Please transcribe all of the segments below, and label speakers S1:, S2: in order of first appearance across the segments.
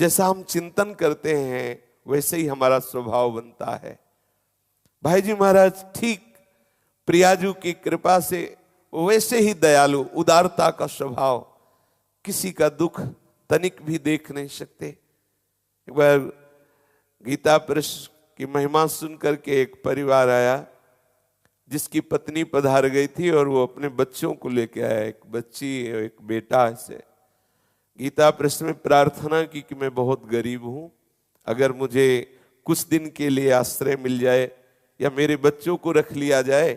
S1: जैसा हम चिंतन करते हैं वैसे ही हमारा स्वभाव बनता है। भाई जी महाराज ठीक प्रियाजू की कृपा से वैसे ही दयालु, उदारता का स्वभाव, किसी का दुख तनिक भी देख नहीं सकते। एक बार गीता प्रेस की महिमा सुन करके एक परिवार आया जिसकी पत्नी पधार गई थी और वो अपने बच्चों को लेके आया, एक बच्ची एक बेटा। ऐसे गीता प्रेस में प्रार्थना की कि मैं बहुत गरीब हूं, अगर मुझे कुछ दिन के लिए आश्रय मिल जाए या मेरे बच्चों को रख लिया जाए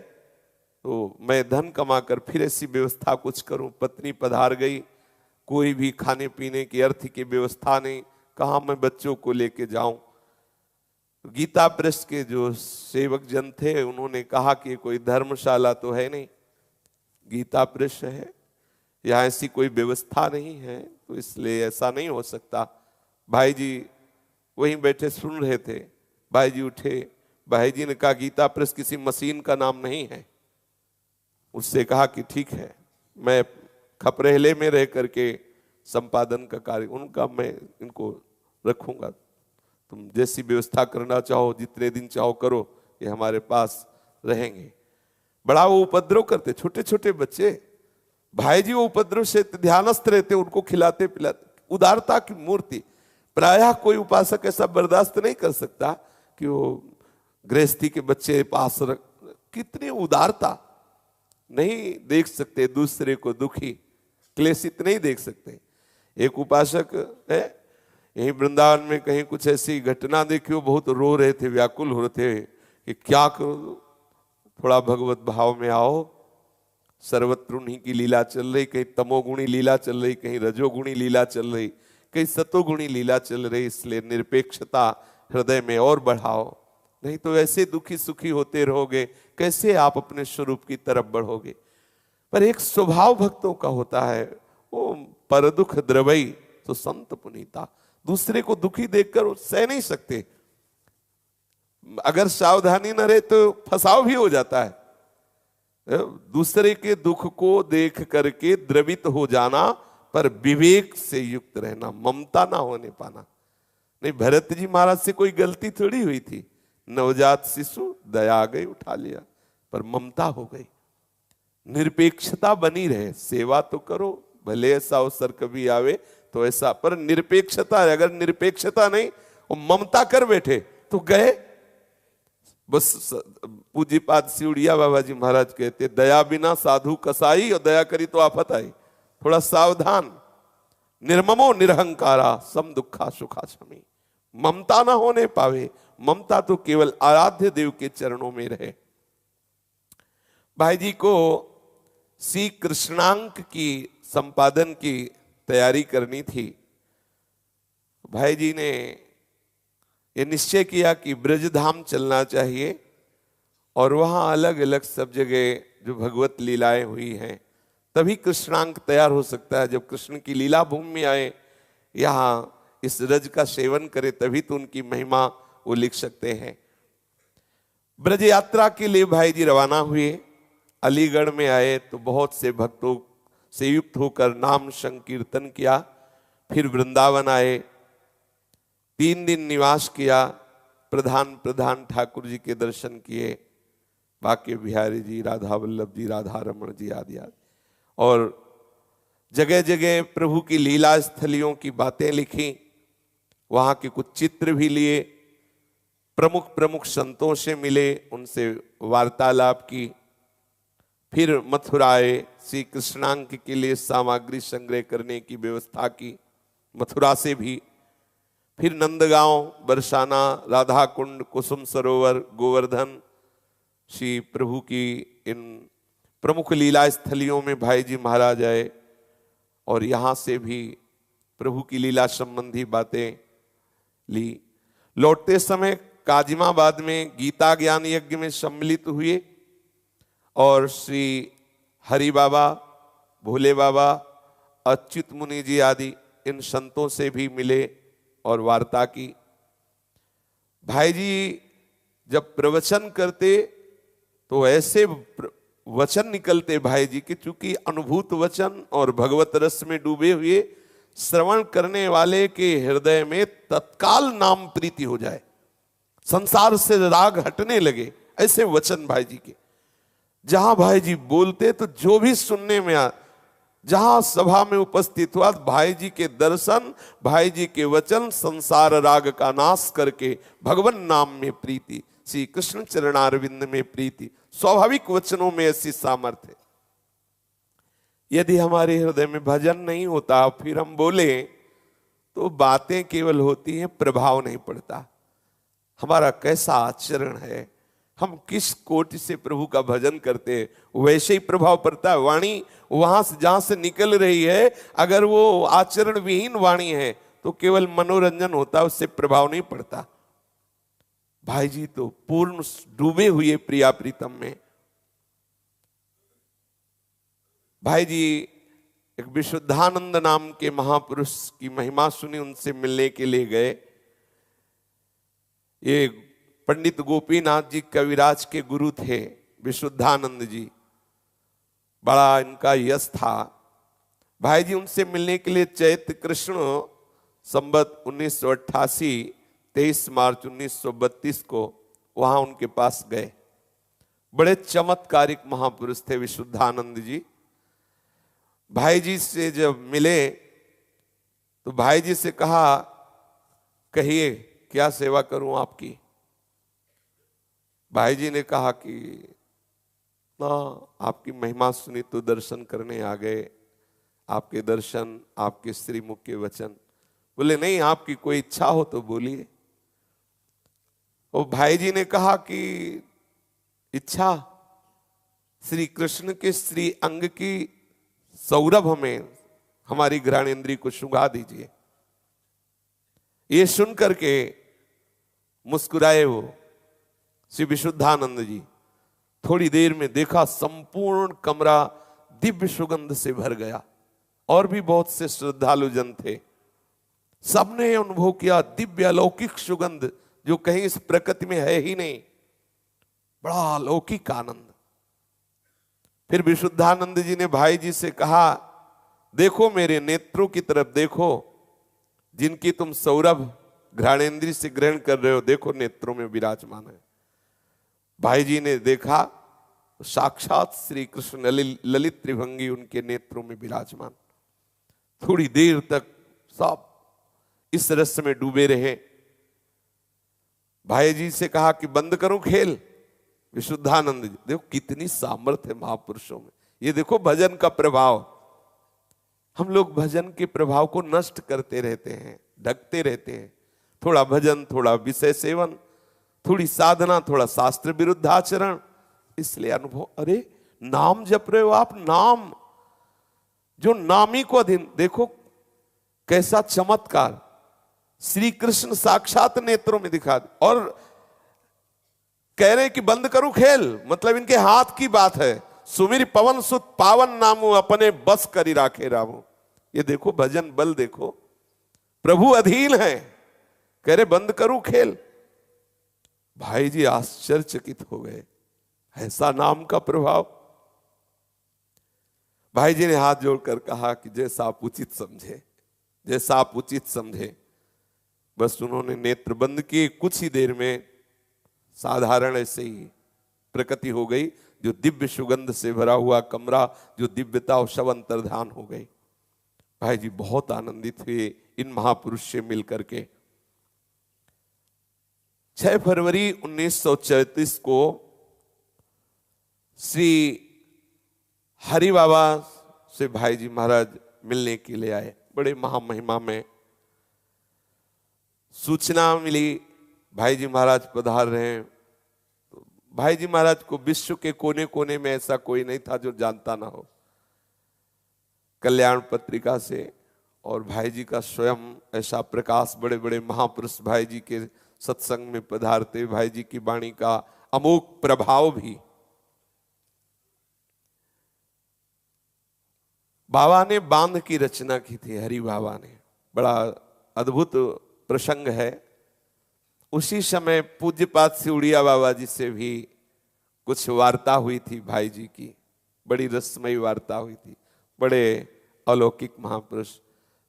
S1: तो मैं धन कमाकर फिर ऐसी व्यवस्था कुछ करूं। पत्नी पधार गई, कोई भी खाने पीने की अर्थ की व्यवस्था नहीं, कहाँ मैं बच्चों को लेके जाऊं। गीता प्रेस के जो सेवक जन थे उन्होंने कहा कि कोई धर्मशाला तो है नहीं, गीता प्रेस है, यहाँ ऐसी कोई व्यवस्था नहीं है, तो इसलिए ऐसा नहीं हो सकता। भाई जी वहीं बैठे सुन रहे थे। भाई जी उठे, भाई जी ने कहा गीता प्रेस किसी मशीन का नाम नहीं है। उससे कहा कि ठीक है, मैं खपरेले में रह करके संपादन का कार्य उनका मैं इनको रखूंगा, तुम जैसी व्यवस्था करना चाहो जितने दिन चाहो करो, ये हमारे पास रहेंगे। बड़ा वो उपद्रव करते, छोटे छोटे बच्चे। भाई जी वो उपद्रव से ध्यानस्थ रहते, उनको खिलाते पिलाते, उदारता की मूर्ति। प्रायः कोई उपासक ऐसा बर्दाश्त नहीं कर सकता कि वो गृहस्थी के बच्चे पास रख, कितनी उदारता। नहीं देख सकते दूसरे को दुखी क्लेशित नहीं देख सकते। एक उपासक है यही वृंदावन में, कहीं कुछ ऐसी घटना देखी, वो बहुत रो रहे थे, व्याकुल हो रहे थे कि क्या करो, थोड़ा भगवत भाव में आओ। सर्वत्र उन्हीं की लीला चल रही, कहीं तमोगुणी लीला चल रही, कहीं रजोगुणी लीला चल रही, कहीं सतोगुणी लीला चल रही, इसलिए निरपेक्षता हृदय में और बढ़ाओ, नहीं तो ऐसे दुखी सुखी होते रहोगे, कैसे आप अपने स्वरूप की तरफ बढ़ोगे। पर एक स्वभाव भक्तों का होता है, वो पर दुख द्रवई तो संत पुनीता, दूसरे को दुखी देखकर वो सह नहीं सकते। अगर सावधानी न रहे तो फसाव भी हो जाता है। दूसरे के दुख को देख करके द्रवित हो जाना, पर विवेक से युक्त रहना, ममता ना होने पाना। नहीं, भरत जी महाराज से कोई गलती थोड़ी हुई थी, नवजात शिशु दया आ गई उठा लिया, पर ममता हो गई। निरपेक्षता बनी रहे, सेवा तो करो, भले ऐसा अवसर कभी आवे तो ऐसा, पर निरपेक्षता है। अगर निरपेक्षता नहीं और ममता कर बैठे तो गए। बस पूज्यपाद सिउड़िया बाबा जी महाराज कहते, दया बिना साधु कसाई, और दया करी तो आफत आई। थोड़ा सावधान। निर्ममो निरहंकारा सम दुखा सुखा शमी, ममता ना होने पावे। ममता तो केवल आराध्य देव के चरणों में रहे। भाई जी को श्री कृष्णांक की संपादन की तैयारी करनी थी। भाई जी ने ये निश्चय किया कि ब्रजधाम चलना चाहिए और वहां अलग अलग सब जगह जो भगवत लीलाएं हुई हैं, तभी कृष्णांक तैयार हो सकता है। जब कृष्ण की लीला भूमि में आए, यहाँ इस रज का सेवन करे, तभी तो उनकी महिमा वो लिख सकते हैं। ब्रज यात्रा के लिए भाई जी रवाना हुए। अलीगढ़ में आए तो बहुत से भक्तों से युक्त होकर नाम संकीर्तन किया। फिर वृंदावन आए, 3 दिन निवास किया। प्रधान ठाकुर जी के दर्शन किए, बाके बिहारी जी, राधा वल्लभ जी, राधा रमण जी आदि आदि, और जगह जगह प्रभु की लीला स्थलियों की बातें लिखी। वहां के कुछ चित्र भी लिए, प्रमुख संतों से मिले, उनसे वार्तालाप की। फिर मथुरा आए, श्री कृष्णांक के लिए सामग्री संग्रह करने की व्यवस्था की, मथुरा से भी। फिर नंदगांव, बरसाना, राधा कुंड, कुसुम सरोवर, गोवर्धन, श्री प्रभु की इन प्रमुख लीला स्थलियों में भाई जी महाराज आए, और यहाँ से भी प्रभु की लीला संबंधी बातें ली। लौटते समय काजिमाबाद में गीता ज्ञान यज्ञ में सम्मिलित हुए, और श्री हरि बाबा, भोले बाबा, अच्युत मुनि जी आदि इन संतों से भी मिले और वार्ता की। भाई जी जब प्रवचन करते तो ऐसे वचन निकलते भाई जी कि चूंकि अनुभूत वचन और भगवत रस में डूबे हुए, श्रवण करने वाले के हृदय में तत्काल नाम प्रीति हो जाए, संसार से राग हटने लगे, ऐसे वचन भाई जी के। जहां भाई जी बोलते तो जो भी सुनने में जहां सभा में उपस्थित हुआ, भाई जी के दर्शन, भाई जी के वचन, संसार राग का नाश करके भगवान नाम में प्रीति, श्री कृष्ण चरणारविंद में प्रीति। स्वाभाविक वचनों में ऐसी सामर्थ्य। यदि हमारे हृदय में भजन नहीं होता, फिर हम बोले तो बातें केवल होती हैं, प्रभाव नहीं पड़ता। हमारा कैसा आचरण है, हम किस कोटि से प्रभु का भजन करते हैं, वैसे ही प्रभाव पड़ता है। वाणी वहां से जहां से निकल रही है, अगर वो आचरण विहीन वाणी है तो केवल मनोरंजन होता है, उससे प्रभाव नहीं पड़ता। भाई जी तो पूर्ण डूबे हुए प्रिया प्रीतम में। भाई जी एक विशुद्धानंद नाम के महापुरुष की महिमा सुनी, उनसे मिलने के लिए गए। ये पंडित गोपीनाथ जी कविराज के गुरु थे विशुद्धानंद जी, बड़ा इनका यश था। भाई जी उनसे मिलने के लिए चैत्र कृष्ण संवत 1988 23 मार्च 1932 को वहां उनके पास गए। बड़े चमत्कारिक महापुरुष थे विशुद्धानंद जी। भाई जी से जब मिले तो भाई जी से कहा, कहिए क्या सेवा करूं आपकी। भाई जी ने कहा कि ना, आपकी महिमा सुनी तो दर्शन करने आ गए, आपके दर्शन, आपके श्रीमुख के वचन। बोले नहीं, आपकी कोई इच्छा हो तो बोलिए। और भाई जी ने कहा कि इच्छा, श्री कृष्ण के श्री अंग की सौरभ में हमारी घ्राणेन्द्रिय को सुंघा दीजिए। ये सुन करके मुस्कुराए वो श्री विशुद्धानंद जी। थोड़ी देर में देखा संपूर्ण कमरा दिव्य सुगंध से भर गया, और भी बहुत से श्रद्धालु जन थे। सबने अनुभव किया दिव्य अलौकिक सुगंध जो कहीं इस प्रकृति में है ही नहीं, बड़ा अलौकिक आनंद। फिर विशुद्धानंद जी ने भाई जी से कहा, देखो मेरे नेत्रों की तरफ देखो, जिनकी तुम सौरभ घ्राणेन्द्रिय से ग्रहण कर रहे हो, देखो नेत्रों में विराजमान है। भाई जी ने देखा, साक्षात श्री कृष्ण ललित त्रिभंगी उनके नेत्रों में विराजमान। थोड़ी देर तक सब इस रस में डूबे रहे। भाई जी से कहा कि बंद करूं खेल। विशुद्धानंद जी, देखो कितनी सामर्थ्य है महापुरुषों में। ये देखो भजन का प्रभाव। हम लोग भजन के प्रभाव को नष्ट करते रहते हैं, ढकते रहते हैं। थोड़ा भजन, थोड़ा विषय सेवन, थोड़ी साधना, थोड़ा शास्त्र विरुद्ध आचरण, इसलिए अनुभव। अरे नाम जप रहे हो आप, नाम जो नामी को अधीन। देखो कैसा चमत्कार, श्री कृष्ण साक्षात नेत्रों में दिखा दे। और कह रहे कि बंद करूं खेल, मतलब इनके हाथ की बात है। सुमिर पवन सुत पावन नामो, अपने बस करी राखे रामो। ये देखो भजन बल, देखो प्रभु अधीन है। कह रहे बंद करूं खेल। भाई जी आश्चर्यचकित हो गए, ऐसा नाम का प्रभाव। भाई जी ने हाथ जोड़कर कहा कि जैसा आप उचित समझे, जैसा आप उचित समझे। बस उन्होंने नेत्र बंद किए। कुछ ही देर में साधारण ऐसे ही प्रकृति हो गई, जो दिव्य सुगंध से भरा हुआ कमरा, जो दिव्यता और सब अंतर्धान हो गई। भाई जी बहुत आनंदित हुए इन महापुरुष से मिलकर के। 6 फरवरी 1934 को श्री हरि बाबा से भाई जी महाराज मिलने के लिए आए। बड़े महामहिमा में सूचना मिली भाई जी महाराज पधार रहे हैं। तो भाई जी महाराज को विश्व के कोने कोने में ऐसा कोई नहीं था जो जानता ना हो। कल्याण पत्रिका से और भाई जी का स्वयं ऐसा प्रकाश, बड़े बड़े महापुरुष भाई जी के सत्संग में पधारते, भाई जी की वाणी का अमोघ प्रभाव भी। बाबा ने बांध की रचना की थी, हरि बाबा ने। बड़ा अद्भुत प्रसंग है। उसी समय पूज्यपाद सिउड़िया बाबा जी से भी कुछ वार्ता हुई थी भाई जी की, बड़ी रसमयी वार्ता हुई थी। बड़े अलौकिक महापुरुष।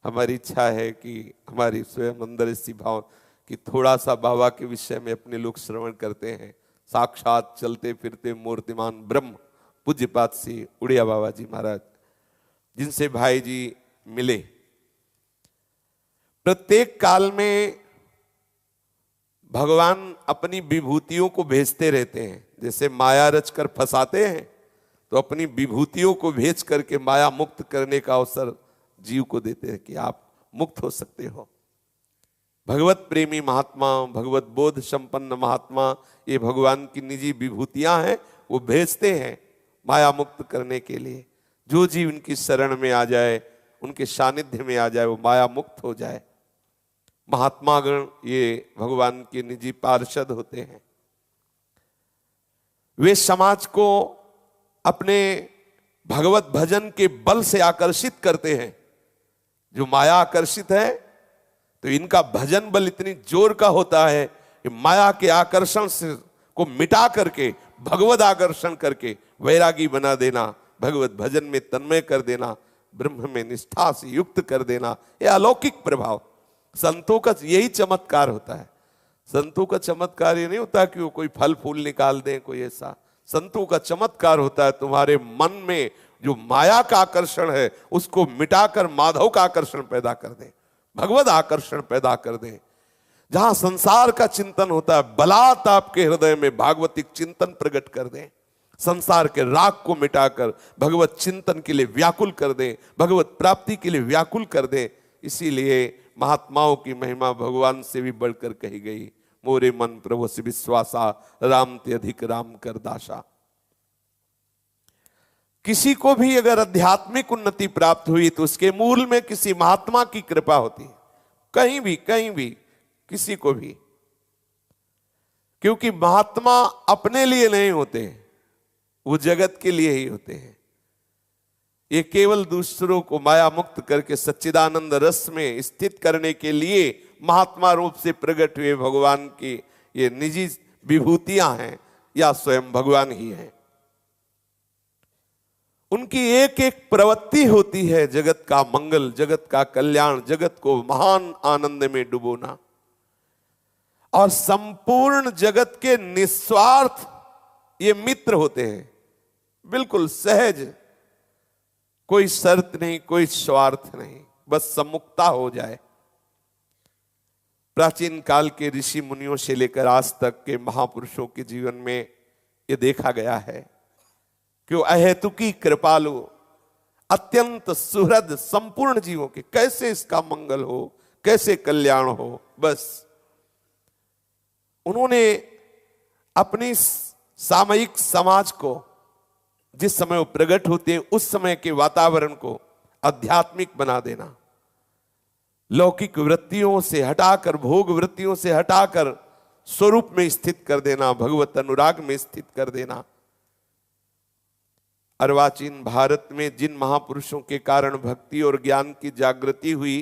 S1: हमारी इच्छा है कि हमारी स्वयं अंदर इसी भाव कि थोड़ा सा बाबा के विषय में अपने लोग श्रवण करते हैं। साक्षात चलते फिरते मूर्तिमान ब्रह्म पूज्यपाद श्री उड़िया बाबा जी महाराज, जिनसे भाई जी मिले। प्रत्येक काल में भगवान अपनी विभूतियों को भेजते रहते हैं। जैसे माया रचकर फंसाते हैं तो अपनी विभूतियों को भेज करके माया मुक्त करने का अवसर जीव को देते हैं कि आप मुक्त हो सकते हो। भगवत प्रेमी महात्मा, भगवत बोध संपन्न महात्मा, ये भगवान की निजी विभूतियां हैं, वो भेजते हैं माया मुक्त करने के लिए। जो जीव इनकी शरण में आ जाए, उनके सानिध्य में आ जाए, वो माया मुक्त हो जाए। महात्मागण ये भगवान के निजी पार्षद होते हैं। वे समाज को अपने भगवत भजन के बल से आकर्षित करते हैं। जो माया आकर्षित है तो इनका भजन बल इतनी जोर का होता है कि माया के आकर्षण से को मिटा करके भगवत आकर्षण करके वैरागी बना देना, भगवत भजन में तन्मय कर देना, ब्रह्म में निष्ठा से युक्त कर देना, यह अलौकिक प्रभाव संतों का यही चमत्कार होता है। संतों का चमत्कार ये नहीं होता कि वो कोई फल फूल निकाल दें, कोई ऐसा। संतों का चमत्कार होता है तुम्हारे मन में जो माया का आकर्षण है उसको मिटाकर माधव का आकर्षण पैदा कर दे, भगवत आकर्षण पैदा कर दे। जहां संसार का चिंतन होता है, बलात् आपके हृदय में भागवतिक चिंतन प्रकट कर दे। संसार के राग को मिटाकर भगवत चिंतन के लिए व्याकुल कर दे, भगवत प्राप्ति के लिए व्याकुल कर दे। इसीलिए महात्माओं की महिमा भगवान से भी बढ़कर कही गई। मोरे मन प्रभु से विश्वासा, राम ते अधिक राम कर दासा। किसी को भी अगर आध्यात्मिक उन्नति प्राप्त हुई तो उसके मूल में किसी महात्मा की कृपा होती है। कहीं भी किसी को भी, क्योंकि महात्मा अपने लिए नहीं होते, वो जगत के लिए ही होते हैं। ये केवल दूसरों को माया मुक्त करके सच्चिदानंद रस में स्थित करने के लिए महात्मा रूप से प्रकट हुए भगवान की ये निजी विभूतियां हैं या स्वयं भगवान ही हैं। उनकी एक एक प्रवृत्ति होती है जगत का मंगल, जगत का कल्याण, जगत को महान आनंद में डुबोना। और संपूर्ण जगत के निस्वार्थ ये मित्र होते हैं, बिल्कुल सहज, कोई शर्त नहीं, कोई स्वार्थ नहीं, बस सम्मुखता हो जाए। प्राचीन काल के ऋषि मुनियों से लेकर आज तक के महापुरुषों के जीवन में यह देखा गया है कि वो अहेतुकी कृपालु, अत्यंत सुहृद संपूर्ण जीवों के कैसे इसका मंगल हो, कैसे कल्याण हो, बस उन्होंने अपनी सामयिक समाज को जिस समय वो प्रकट होते हैं उस समय के वातावरण को आध्यात्मिक बना देना, लौकिक वृत्तियों से हटाकर, भोग वृत्तियों से हटाकर स्वरूप में स्थित कर देना, भगवत अनुराग में स्थित कर देना। अर्वाचीन भारत में जिन महापुरुषों के कारण भक्ति और ज्ञान की जागृति हुई,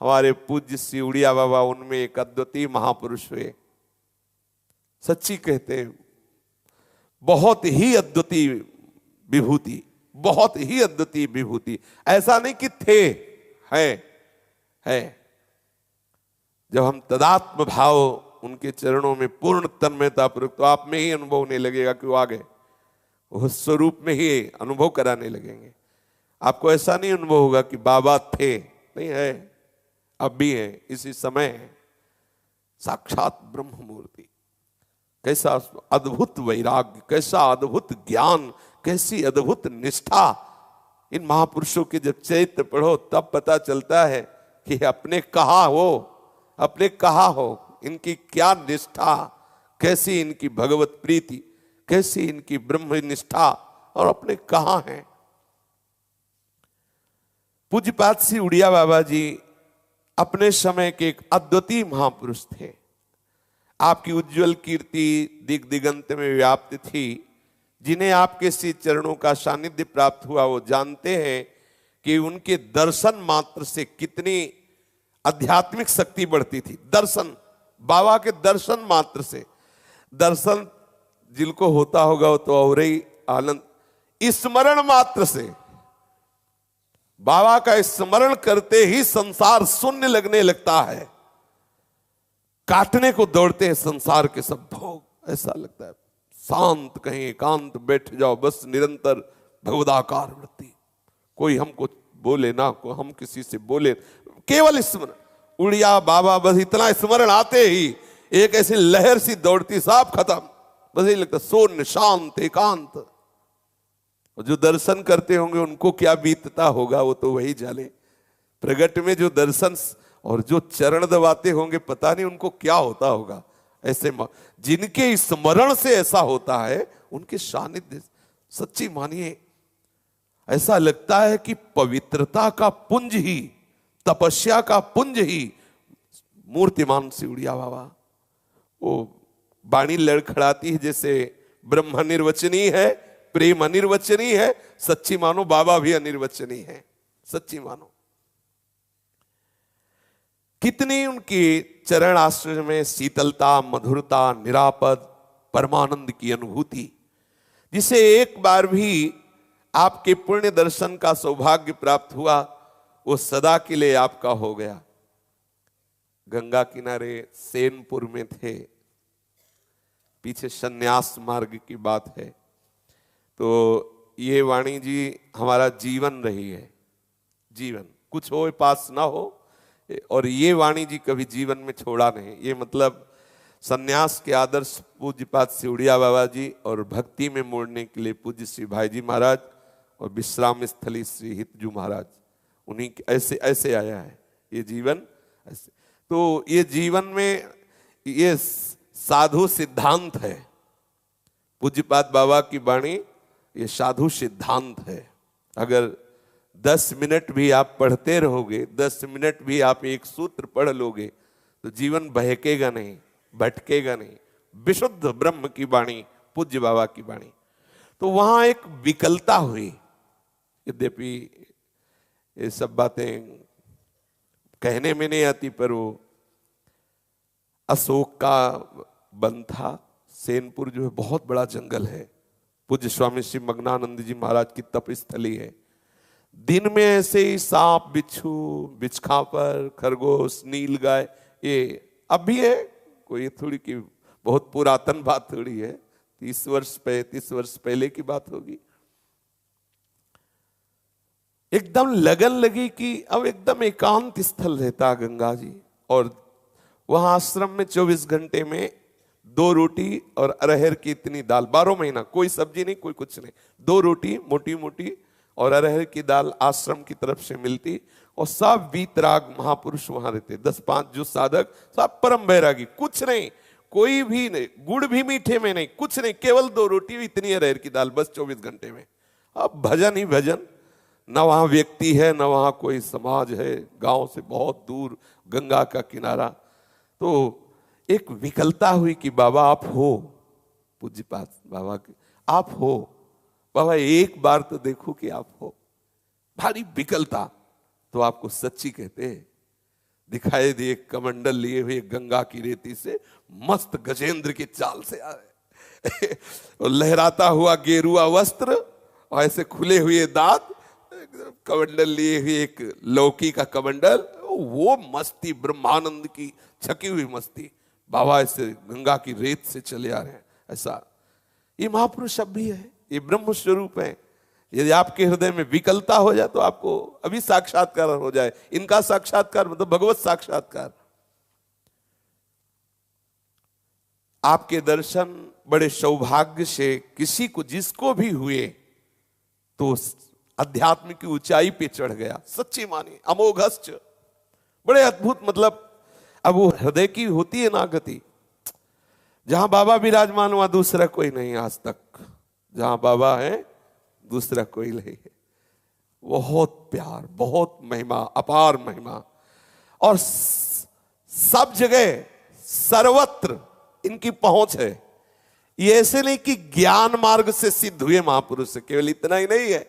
S1: हमारे पूज्य श्री उड़िया बाबा उनमें एक अद्वितीय महापुरुष हुए। सच्ची कहते हैं, बहुत ही अद्वितीय विभूति, बहुत ही अद्वितीय विभूति। ऐसा नहीं कि थे, है। जब हम तदात्म भाव उनके चरणों में पूर्ण तन्मयता पूर्वक, तो आप में ही अनुभव होने लगेगा कि वो आ गए, वो स्वरूप में ही अनुभव कराने लगेंगे। आपको ऐसा नहीं अनुभव होगा कि बाबा थे, नहीं है, अब भी है, इसी समय है। साक्षात ब्रह्म मूर्ति। कैसा अद्भुत वैराग्य, कैसा अद्भुत ज्ञान, कैसी अद्भुत निष्ठा। इन महापुरुषों के जब चरित्र पढ़ो तब पता चलता है कि अपने कहा हो, इनकी क्या निष्ठा, कैसी इनकी भगवत प्रीति, कैसी इनकी ब्रह्म निष्ठा, और अपने कहां हैं। पूज्यपाद श्री उड़िया बाबा जी अपने समय के एक अद्वितीय महापुरुष थे। आपकी उज्जवल कीर्ति दिग दिगंत में व्याप्त थी। जिन्हें आपके श्री चरणों का सानिध्य प्राप्त हुआ वो जानते हैं कि उनके दर्शन मात्र से कितनी आध्यात्मिक शक्ति बढ़ती थी। दर्शन, बाबा के दर्शन मात्र से, दर्शन जिनको होता होगा वो तो और ही आनंद, स्मरण मात्र से बाबा का स्मरण करते ही संसार शून्य लगने लगता है, काटने को दौड़ते हैं संसार के सब भोग। ऐसा लगता है शांत कहीं एकांत बैठ जाओ, बस निरंतर भगवदाकार वृत्ति, कोई हमको बोले ना, को हम किसी से बोले, केवल स्मरण। उड़िया बाबा, बस इतना स्मरण आते ही एक ऐसी लहर सी दौड़ती, साफ खत्म, बस यही लगता शून्य शांत एकांत। जो दर्शन करते होंगे उनको क्या बीतता होगा वो तो वही जाने। प्रगट में जो दर्शन और जो चरण दबाते होंगे पता नहीं उनको क्या होता होगा। ऐसे जिनके स्मरण से ऐसा होता है उनके सानिध्य, सच्ची मानिए ऐसा लगता है कि पवित्रता का पुंज ही, तपस्या का पुंज ही मूर्तिमान सिउड़िया बाबा। वो वाणी लड़खड़ाती है जैसे ब्रह्म अनिर्वचनीय है, प्रेम अनिर्वचनीय है, सच्ची मानो बाबा भी अनिर्वचनीय है, सच्ची मानो। कितनी उनकी चरण आश्रय में शीतलता, मधुरता, निरापद परमानंद की अनुभूति, जिसे एक बार भी आपके पुण्य दर्शन का सौभाग्य प्राप्त हुआ वो सदा के लिए आपका हो गया। गंगा किनारे सेनपुर में थे, पीछे संन्यास मार्ग की बात है, तो ये वाणी जी हमारा जीवन रही है। जीवन कुछ हो पास ना हो, और ये वाणी जी कभी जीवन में छोड़ा नहीं। ये मतलब सन्यास के आदर्श पूज्यपाद सिउड़िया बाबा जी और भक्ति में मोड़ने के लिए पूज्य श्री भाई जी महाराज और विश्राम स्थली श्री हितजू महाराज, उन्हीं ऐसे ऐसे आया है ये जीवन ऐसे। तो ये जीवन में ये साधु सिद्धांत है, पूज्यपाद बाबा की वाणी ये साधु सिद्धांत है। अगर 10 मिनट भी आप पढ़ते रहोगे, 10 मिनट भी आप एक सूत्र पढ़ लोगे तो जीवन बहकेगा नहीं, भटकेगा नहीं। विशुद्ध ब्रह्म की वाणी, पूज्य बाबा की वाणी। तो वहां एक विकलता हुई, यद्यपि ये सब बातें कहने में नहीं आती, पर वो अशोक का वन था। सेनपुर जो है बहुत बड़ा जंगल है, पूज्य स्वामी श्री मग्नानंद जी महाराज की तप स्थली है। दिन में ऐसे ही सांप, बिच्छू, बिच्छखापर, खरगोश, नीलगाय, ये अब भी है, कोई थोड़ी की बहुत पुरातन बात थोड़ी है, 30 वर्ष 35 वर्ष पहले की बात होगी। एकदम लगन लगी कि अब एकदम एकांत स्थल रहता गंगा जी, और वहां आश्रम में 24 घंटे में 2 रोटी और अरहर की इतनी दाल, 12 महीना कोई सब्जी नहीं, कोई कुछ नहीं, 2 रोटी मोटी मोटी और अरहर की दाल आश्रम की तरफ से मिलती। और सब वीतराग महापुरुष वहां रहते, 10-5 जो साधक, सब परम बैरागी, कुछ नहीं, कोई भी नहीं, गुड़ भी मीठे में नहीं, कुछ नहीं, केवल 2 रोटी, इतनी अरहर की दाल, बस 24 घंटे में। अब भजन ही भजन, न वहां व्यक्ति है, न वहां कोई समाज है, गांव से बहुत दूर गंगा का किनारा। तो एक विकलता हुई कि बाबा आप हो, पूज्यपाद बाबा के आप हो, बाबा एक बार तो देखो कि आप हो। भारी विकलता, तो आपको सच्ची कहते हैं। दिखाई दिए कमंडल लिए हुए गंगा की रेती से, मस्त गजेंद्र की चाल से आए और लहराता हुआ गेरुआ वस्त्र और ऐसे खुले हुए दांत, कमंडल लिए हुए एक लौकी का कमंडल, वो मस्ती ब्रह्मानंद की छकी हुई मस्ती। बाबा ऐसे गंगा की रेत से चले आ रहे हैं। ऐसा ये महापुरुष अब भी है, ये ब्रह्म स्वरूप है। यदि आपके हृदय में विकलता हो जाए तो आपको अभी साक्षात्कार हो जाए। इनका साक्षात्कार मतलब भगवत साक्षात्कार। आपके दर्शन बड़े सौभाग्य से किसी को, जिसको भी हुए, तो अध्यात्म की ऊंचाई पे चढ़ गया। सच्ची मानी अमोघश्च, बड़े अद्भुत, मतलब अब वो हृदय की होती है ना गति। जहां बाबा विराजमान हुआ दूसरा कोई नहीं आज तक, जहां बाबा है दूसरा कोई नहीं है। बहुत प्यार, बहुत महिमा, अपार महिमा, और सब जगह सर्वत्र इनकी पहुंच है। ये ऐसे नहीं कि ज्ञान मार्ग से सिद्ध हुए महापुरुष, केवल इतना ही नहीं है,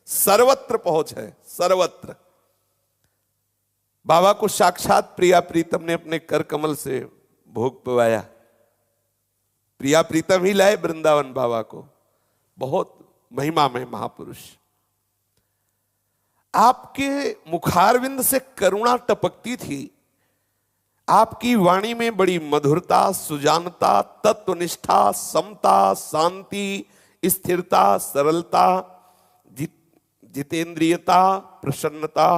S1: सर्वत्र पहुंच है, सर्वत्र। बाबा को साक्षात प्रिया प्रीतम ने अपने कर कमल से भोग पवाया। प्रिया प्रीतम ही लाए वृंदावन बाबा को। बहुत महिमा में महापुरुष। आपके मुखारविंद से करुणा टपकती थी। आपकी वाणी में बड़ी मधुरता, सुजानता, तत्वनिष्ठा, समता, शांति, स्थिरता, सरलता, जितेंद्रियता, प्रसन्नता,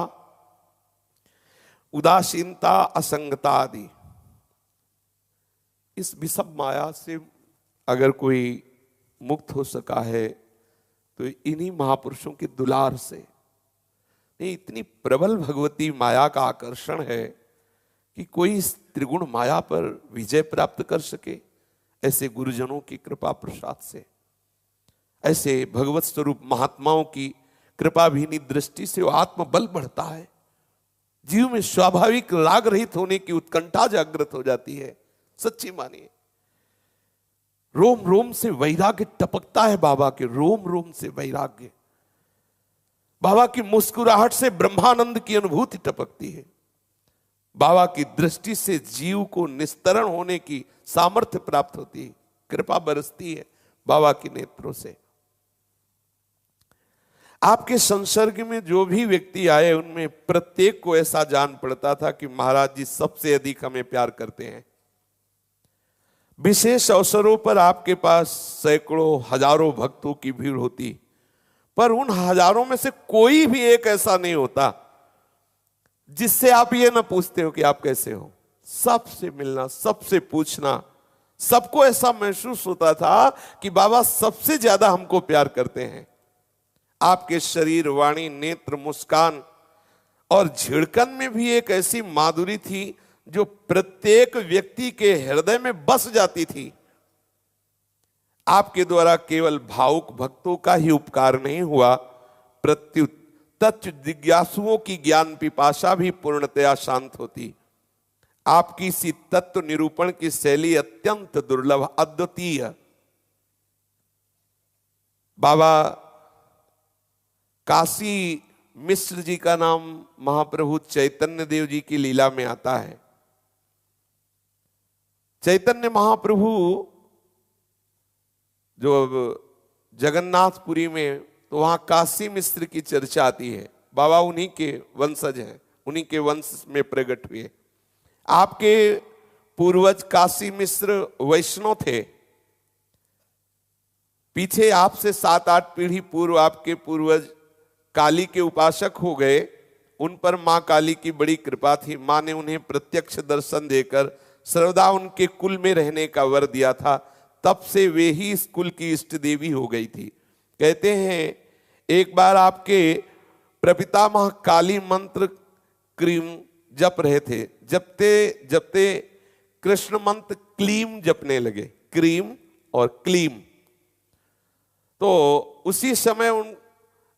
S1: उदासीनता, असंगता आदि। इस विषम माया से अगर कोई मुक्त हो सका है तो इन्हीं महापुरुषों के दुलार से। नहीं, इतनी प्रबल भगवती माया का आकर्षण है कि कोई इस त्रिगुण माया पर विजय प्राप्त कर सके, ऐसे गुरुजनों की कृपा प्रसाद से, ऐसे भगवत स्वरूप महात्माओं की कृपाभीनी दृष्टि से वो आत्मबल बढ़ता है। जीव में स्वाभाविक राग रहित होने की उत्कंठा जागृत हो जाती है। सच्ची मानिए, रोम रोम से वैराग्य टपकता है। बाबा के रोम रोम से वैराग्य, बाबा की मुस्कुराहट से ब्रह्मानंद की अनुभूति टपकती है। बाबा की दृष्टि से जीव को निस्तरण होने की सामर्थ्य प्राप्त होती है। कृपा बरसती है बाबा के नेत्रों से। आपके संसर्ग में जो भी व्यक्ति आए उनमें प्रत्येक को ऐसा जान पड़ता था कि महाराज जी सबसे अधिक हमें प्यार करते हैं। विशेष अवसरों पर आपके पास सैकड़ों हजारों भक्तों की भीड़ होती, पर उन हजारों में से कोई भी एक ऐसा नहीं होता जिससे आप ये ना पूछते हो कि आप कैसे हो। सबसे मिलना, सबसे पूछना, सबको ऐसा महसूस होता था कि बाबा सबसे ज्यादा हमको प्यार करते हैं। आपके शरीर, वाणी, नेत्र, मुस्कान और झिड़कन में भी एक ऐसी माधुरी थी जो प्रत्येक व्यक्ति के हृदय में बस जाती थी। आपके द्वारा केवल भावुक भक्तों का ही उपकार नहीं हुआ, प्रत्युत तत्व जिज्ञासुओं की ज्ञान पिपासा भी पूर्णतया शांत होती। आपकी इसी तत्व निरूपण की शैली अत्यंत दुर्लभ, अद्वितीय। बाबा काशी मिश्र जी का नाम महाप्रभु चैतन्य देव जी की लीला में आता है। चैतन्य महाप्रभु जो जगन्नाथपुरी में, तो वहां काशी मिश्र की चर्चा आती है। बाबा उन्हीं के वंशज हैं, उन्हीं के वंश में प्रकट हुए। आपके पूर्वज काशी मिश्र वैष्णव थे। पीछे आपसे 7-8 पीढ़ी पूर्व आपके पूर्वज काली के उपासक हो गए। उन पर मां काली की बड़ी कृपा थी। मां ने उन्हें प्रत्यक्ष दर्शन देकर सर्वदा उनके कुल में रहने का वर दिया था। तब से वे ही इस कुल की इष्ट देवी हो गई थी। कहते हैं एक बार आपके प्रपितामह काली मंत्र क्रीम जप रहे थे। जपते जपते कृष्ण मंत्र क्लीम जपने लगे, क्रीम और क्लीम। तो उसी समय उन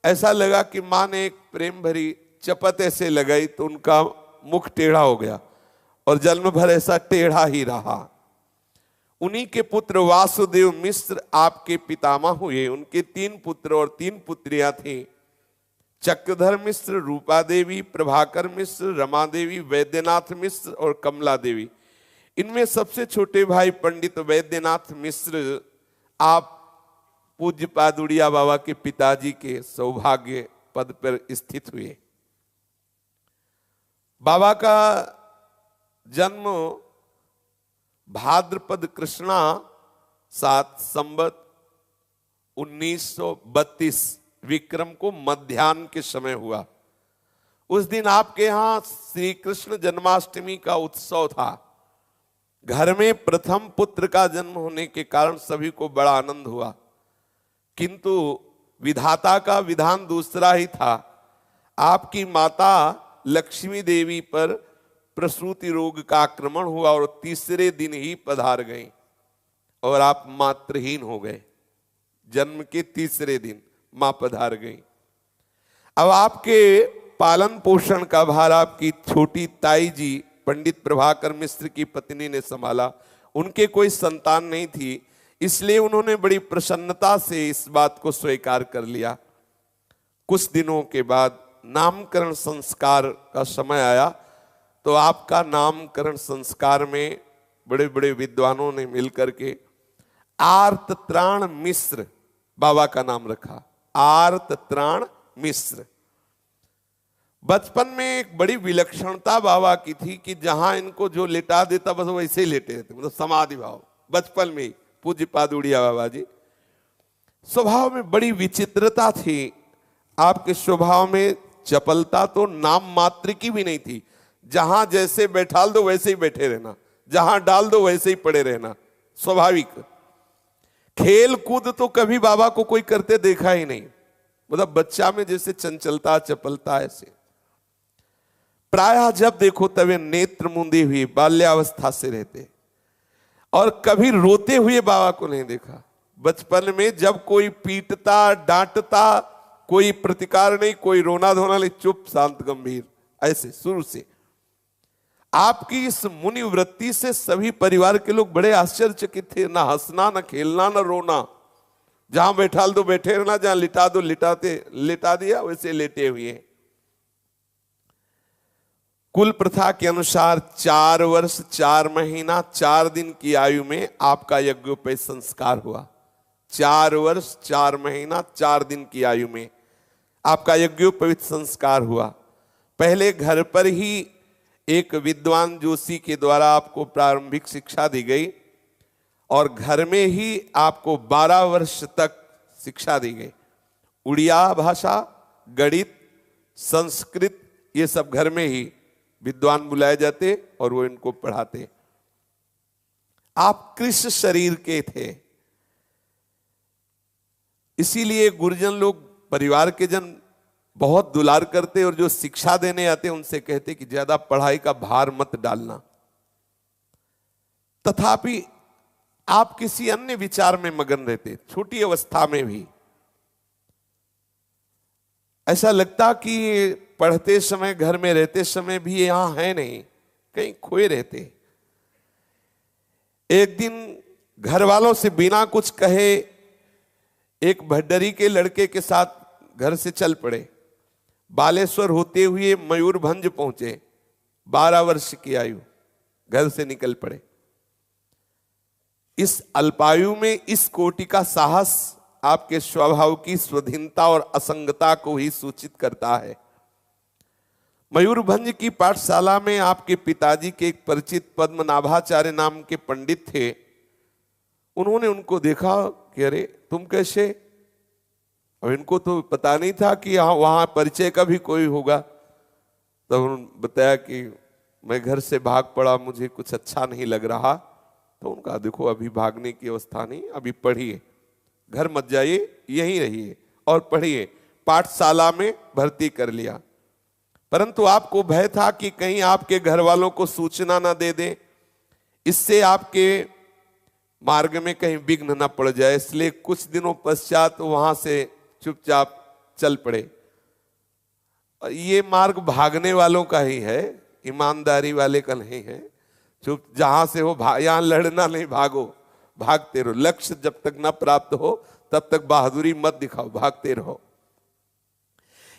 S1: ऐसा लगा कि मां ने एक प्रेम भरी चपत ऐसे लगाई तो उनका मुख टेढ़ा हो गया और जन्म भर ऐसा टेढ़ा ही रहा। उन्हीं के पुत्र वासुदेव मिश्र आपके पितामह हुए। उनके 3 पुत्र और 3 पुत्रियां थीं। चक्रधर मिश्र, रूपा देवी, प्रभाकर मिश्र, रमा देवी, वैद्यनाथ मिश्र और कमला देवी। इनमें सबसे छोटे भाई पंडित वैद्यनाथ मिश्र आप पूज्य पादुड़िया बाबा के पिताजी के सौभाग्य पद पर स्थित हुए। बाबा का जन्म भाद्रपद कृष्णा 7 संवत 1932 विक्रम को मध्याह्न के समय हुआ। उस दिन आपके यहां श्री कृष्ण जन्माष्टमी का उत्सव था। घर में प्रथम पुत्र का जन्म होने के कारण सभी को बड़ा आनंद हुआ, किंतु विधाता का विधान दूसरा ही था। आपकी माता लक्ष्मी देवी पर प्रसूति रोग का आक्रमण हुआ और तीसरे दिन ही पधार गई और आप मातृहीन हो गए। जन्म के तीसरे दिन मां पधार गई। अब आपके पालन पोषण का भार आपकी छोटी ताई जी पंडित प्रभाकर मिश्र की पत्नी ने संभाला। उनके कोई संतान नहीं थी, इसलिए उन्होंने बड़ी प्रसन्नता से इस बात को स्वीकार कर लिया। कुछ दिनों के बाद नामकरण संस्कार का समय आया, तो आपका नामकरण संस्कार में बड़े बड़े विद्वानों ने मिलकर के आर्तत्राण मिश्र बाबा का नाम रखा। आर्तत्राण मिश्र। बचपन में एक बड़ी विलक्षणता बाबा की थी कि जहां इनको जो लेटा देता बस वैसे ही लेटे रहते, मतलब समाधि भाव। बचपन में ही पूज्य पादुड़िया बाबा जी, स्वभाव में बड़ी विचित्रता थी। आपके स्वभाव में चपलता तो नाम मात्र की भी नहीं थी। जहां जैसे बैठाल दो वैसे ही बैठे रहना, जहां डाल दो वैसे ही पड़े रहना, स्वाभाविक। खेल कूद तो कभी बाबा को कोई करते देखा ही नहीं, मतलब बच्चा में जैसे चंचलता चपलता ऐसे। प्रायः जब देखो तब नेत्र मूंदे हुए बाल्यावस्था से रहते, और कभी रोते हुए बाबा को नहीं देखा। बचपन में जब कोई पीटता डांटता कोई प्रतिकार नहीं, कोई रोना धोना नहीं, चुप शांत गंभीर, ऐसे शुरू से। आपकी इस मुनि वृत्ति से सभी परिवार के लोग बड़े आश्चर्यचकित थे। ना हंसना, ना खेलना, ना रोना, जहां बैठाल दो बैठे रहना, जहां लिटा दो लिटा दिया वैसे लेटे हुए। कुल प्रथा के अनुसार 4 वर्ष 4 महीना 4 दिन की आयु में आपका यज्ञोपवीत संस्कार हुआ। 4 वर्ष 4 महीना 4 दिन की आयु में आपका यज्ञोपवीत संस्कार हुआ। पहले घर पर ही एक विद्वान जोशी के द्वारा आपको प्रारंभिक शिक्षा दी गई, और घर में ही आपको 12 वर्ष तक शिक्षा दी गई। उड़िया भाषा, गणित, संस्कृत, ये सब घर में ही विद्वान बुलाए जाते और वो इनको पढ़ाते। आप कृष्ण शरीर के थे, इसीलिए गुरुजन लोग, परिवार के जन बहुत दुलार करते, और जो शिक्षा देने आते उनसे कहते कि ज्यादा पढ़ाई का भार मत डालना। तथापि आप किसी अन्य विचार में मगन रहते, छोटी अवस्था में भी। ऐसा लगता कि पढ़ते समय, घर में रहते समय भी यहां है नहीं, कहीं खोए रहते। एक दिन घर वालों से बिना कुछ कहे एक भड्डरी के लड़के के साथ घर से चल पड़े। बालेश्वर होते हुए मयूरभंज पहुंचे। 12 वर्ष की आयु, घर से निकल पड़े। इस अल्पायु में इस कोटि का साहस आपके स्वभाव की स्वाधीनता और असंगता को ही सूचित करता है। मयूरभंज की पाठशाला में आपके पिताजी के एक परिचित पद्मनाभाचार्य नाम के पंडित थे। उन्होंने उनको देखा कि अरे तुम कैसे, और इनको तो पता नहीं था कि वहां परिचय का भी कोई होगा। तब उन्होंने बताया कि मैं घर से भाग पड़ा, मुझे कुछ अच्छा नहीं लग रहा। तो उनका देखो अभी भागने की अवस्था नहीं, अभी पढ़िए, घर मत जाइए, यहीं रहिए और पढ़िए। पाठशाला में भर्ती कर लिया, परंतु आपको भय था कि कहीं आपके घर वालों को सूचना ना दे दें, इससे आपके मार्ग में कहीं विघ्न ना पड़ जाए, इसलिए कुछ दिनों पश्चात वहां से चुपचाप चल पड़े। ये मार्ग भागने वालों का ही है, ईमानदारी वाले का नहीं है। चुप जहां से हो यहां लड़ना नहीं, भागो, भागते रहो। लक्ष्य जब तक ना प्राप्त हो तब तक बहादुरी मत दिखाओ, भागते रहो।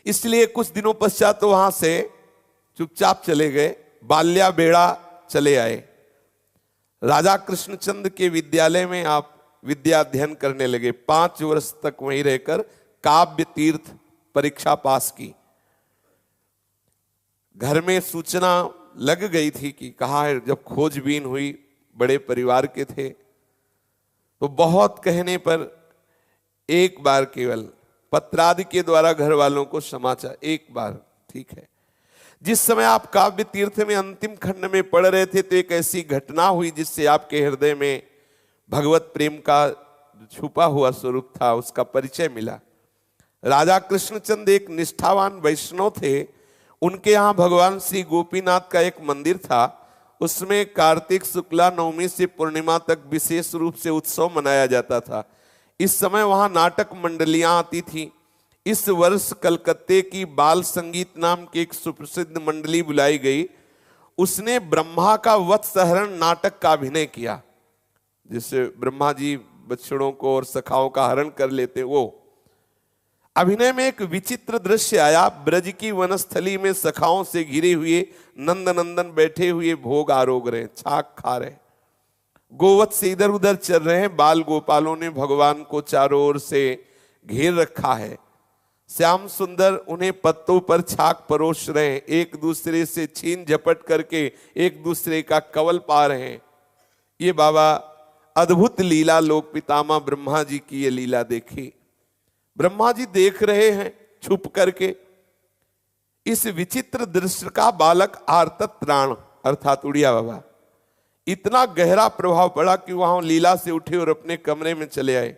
S1: इसलिए कुछ दिनों पश्चात तो वहां से चुपचाप चले गए। बाल्या बेड़ा चले आए। राजा कृष्णचंद के विद्यालय में आप विद्या अध्ययन करने लगे। 5 वर्ष तक वहीं रहकर काव्य तीर्थ परीक्षा पास की। घर में सूचना लग गई थी कि कहाँ है। जब खोजबीन हुई, बड़े परिवार के थे, तो बहुत कहने पर एक बार केवल पत्रादि के द्वारा घर वालों को समाचार, एक बार, ठीक है। जिस समय आप काव्य तीर्थ में अंतिम खंड में पढ़ रहे थे तो एक ऐसी घटना हुई जिससे आपके हृदय में भगवत प्रेम का छुपा हुआ स्वरूप था, उसका परिचय मिला। राजा कृष्णचंद एक निष्ठावान वैष्णव थे। उनके यहाँ भगवान श्री गोपीनाथ का एक मंदिर था। उसमें कार्तिक शुक्ला नवमी से पूर्णिमा तक विशेष रूप से उत्सव मनाया जाता था। इस समय वहां नाटक मंडलियां आती थी। इस वर्ष कलकत्ते की बाल संगीत नाम की एक सुप्रसिद्ध मंडली बुलाई गई। उसने ब्रह्मा का वत्सहरण नाटक का अभिनय किया, जिससे ब्रह्मा जी बछड़ों को और सखाओं का हरण कर लेते। वो अभिनय में एक विचित्र दृश्य आया। ब्रज की वनस्थली में सखाओं से घिरे हुए नंद नंदन बैठे हुए भोग आरोग रहे, छाक खा रहे, गोवत से इधर उधर चल रहे हैं। बाल गोपालों ने भगवान को चारों ओर से घेर रखा है। श्याम सुंदर उन्हें पत्तों पर छाक परोस रहे हैं, एक दूसरे से छीन झपट करके एक दूसरे का कवल पा रहे हैं। ये बाबा अद्भुत लीला लोक पितामह ब्रह्मा जी की ये लीला देखी। ब्रह्मा जी देख रहे हैं छुप करके। इस विचित्र दृश्य का बालक आर्तत्राण अर्थात उड़िया बाबा इतना गहरा प्रभाव पड़ा कि वहां लीला से उठे और अपने कमरे में चले आए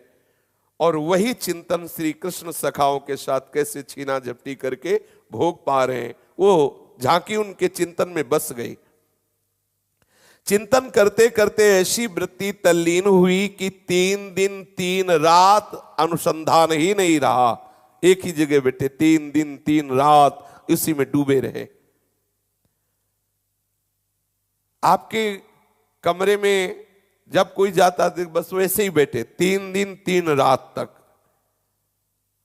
S1: और वही चिंतन श्री कृष्ण सखाओं के साथ कैसे छीना झपटी करके भोग पा रहे हैं, वो झांकी उनके चिंतन में बस गई। चिंतन करते करते ऐसी वृत्ति तल्लीन हुई कि 3 दिन 3 रात अनुसंधान ही नहीं रहा। एक ही जगह बैठे 3 दिन 3 रात इसी में डूबे रहे। आपके कमरे में जब कोई जाता तो बस वैसे ही बैठे 3 दिन 3 रात तक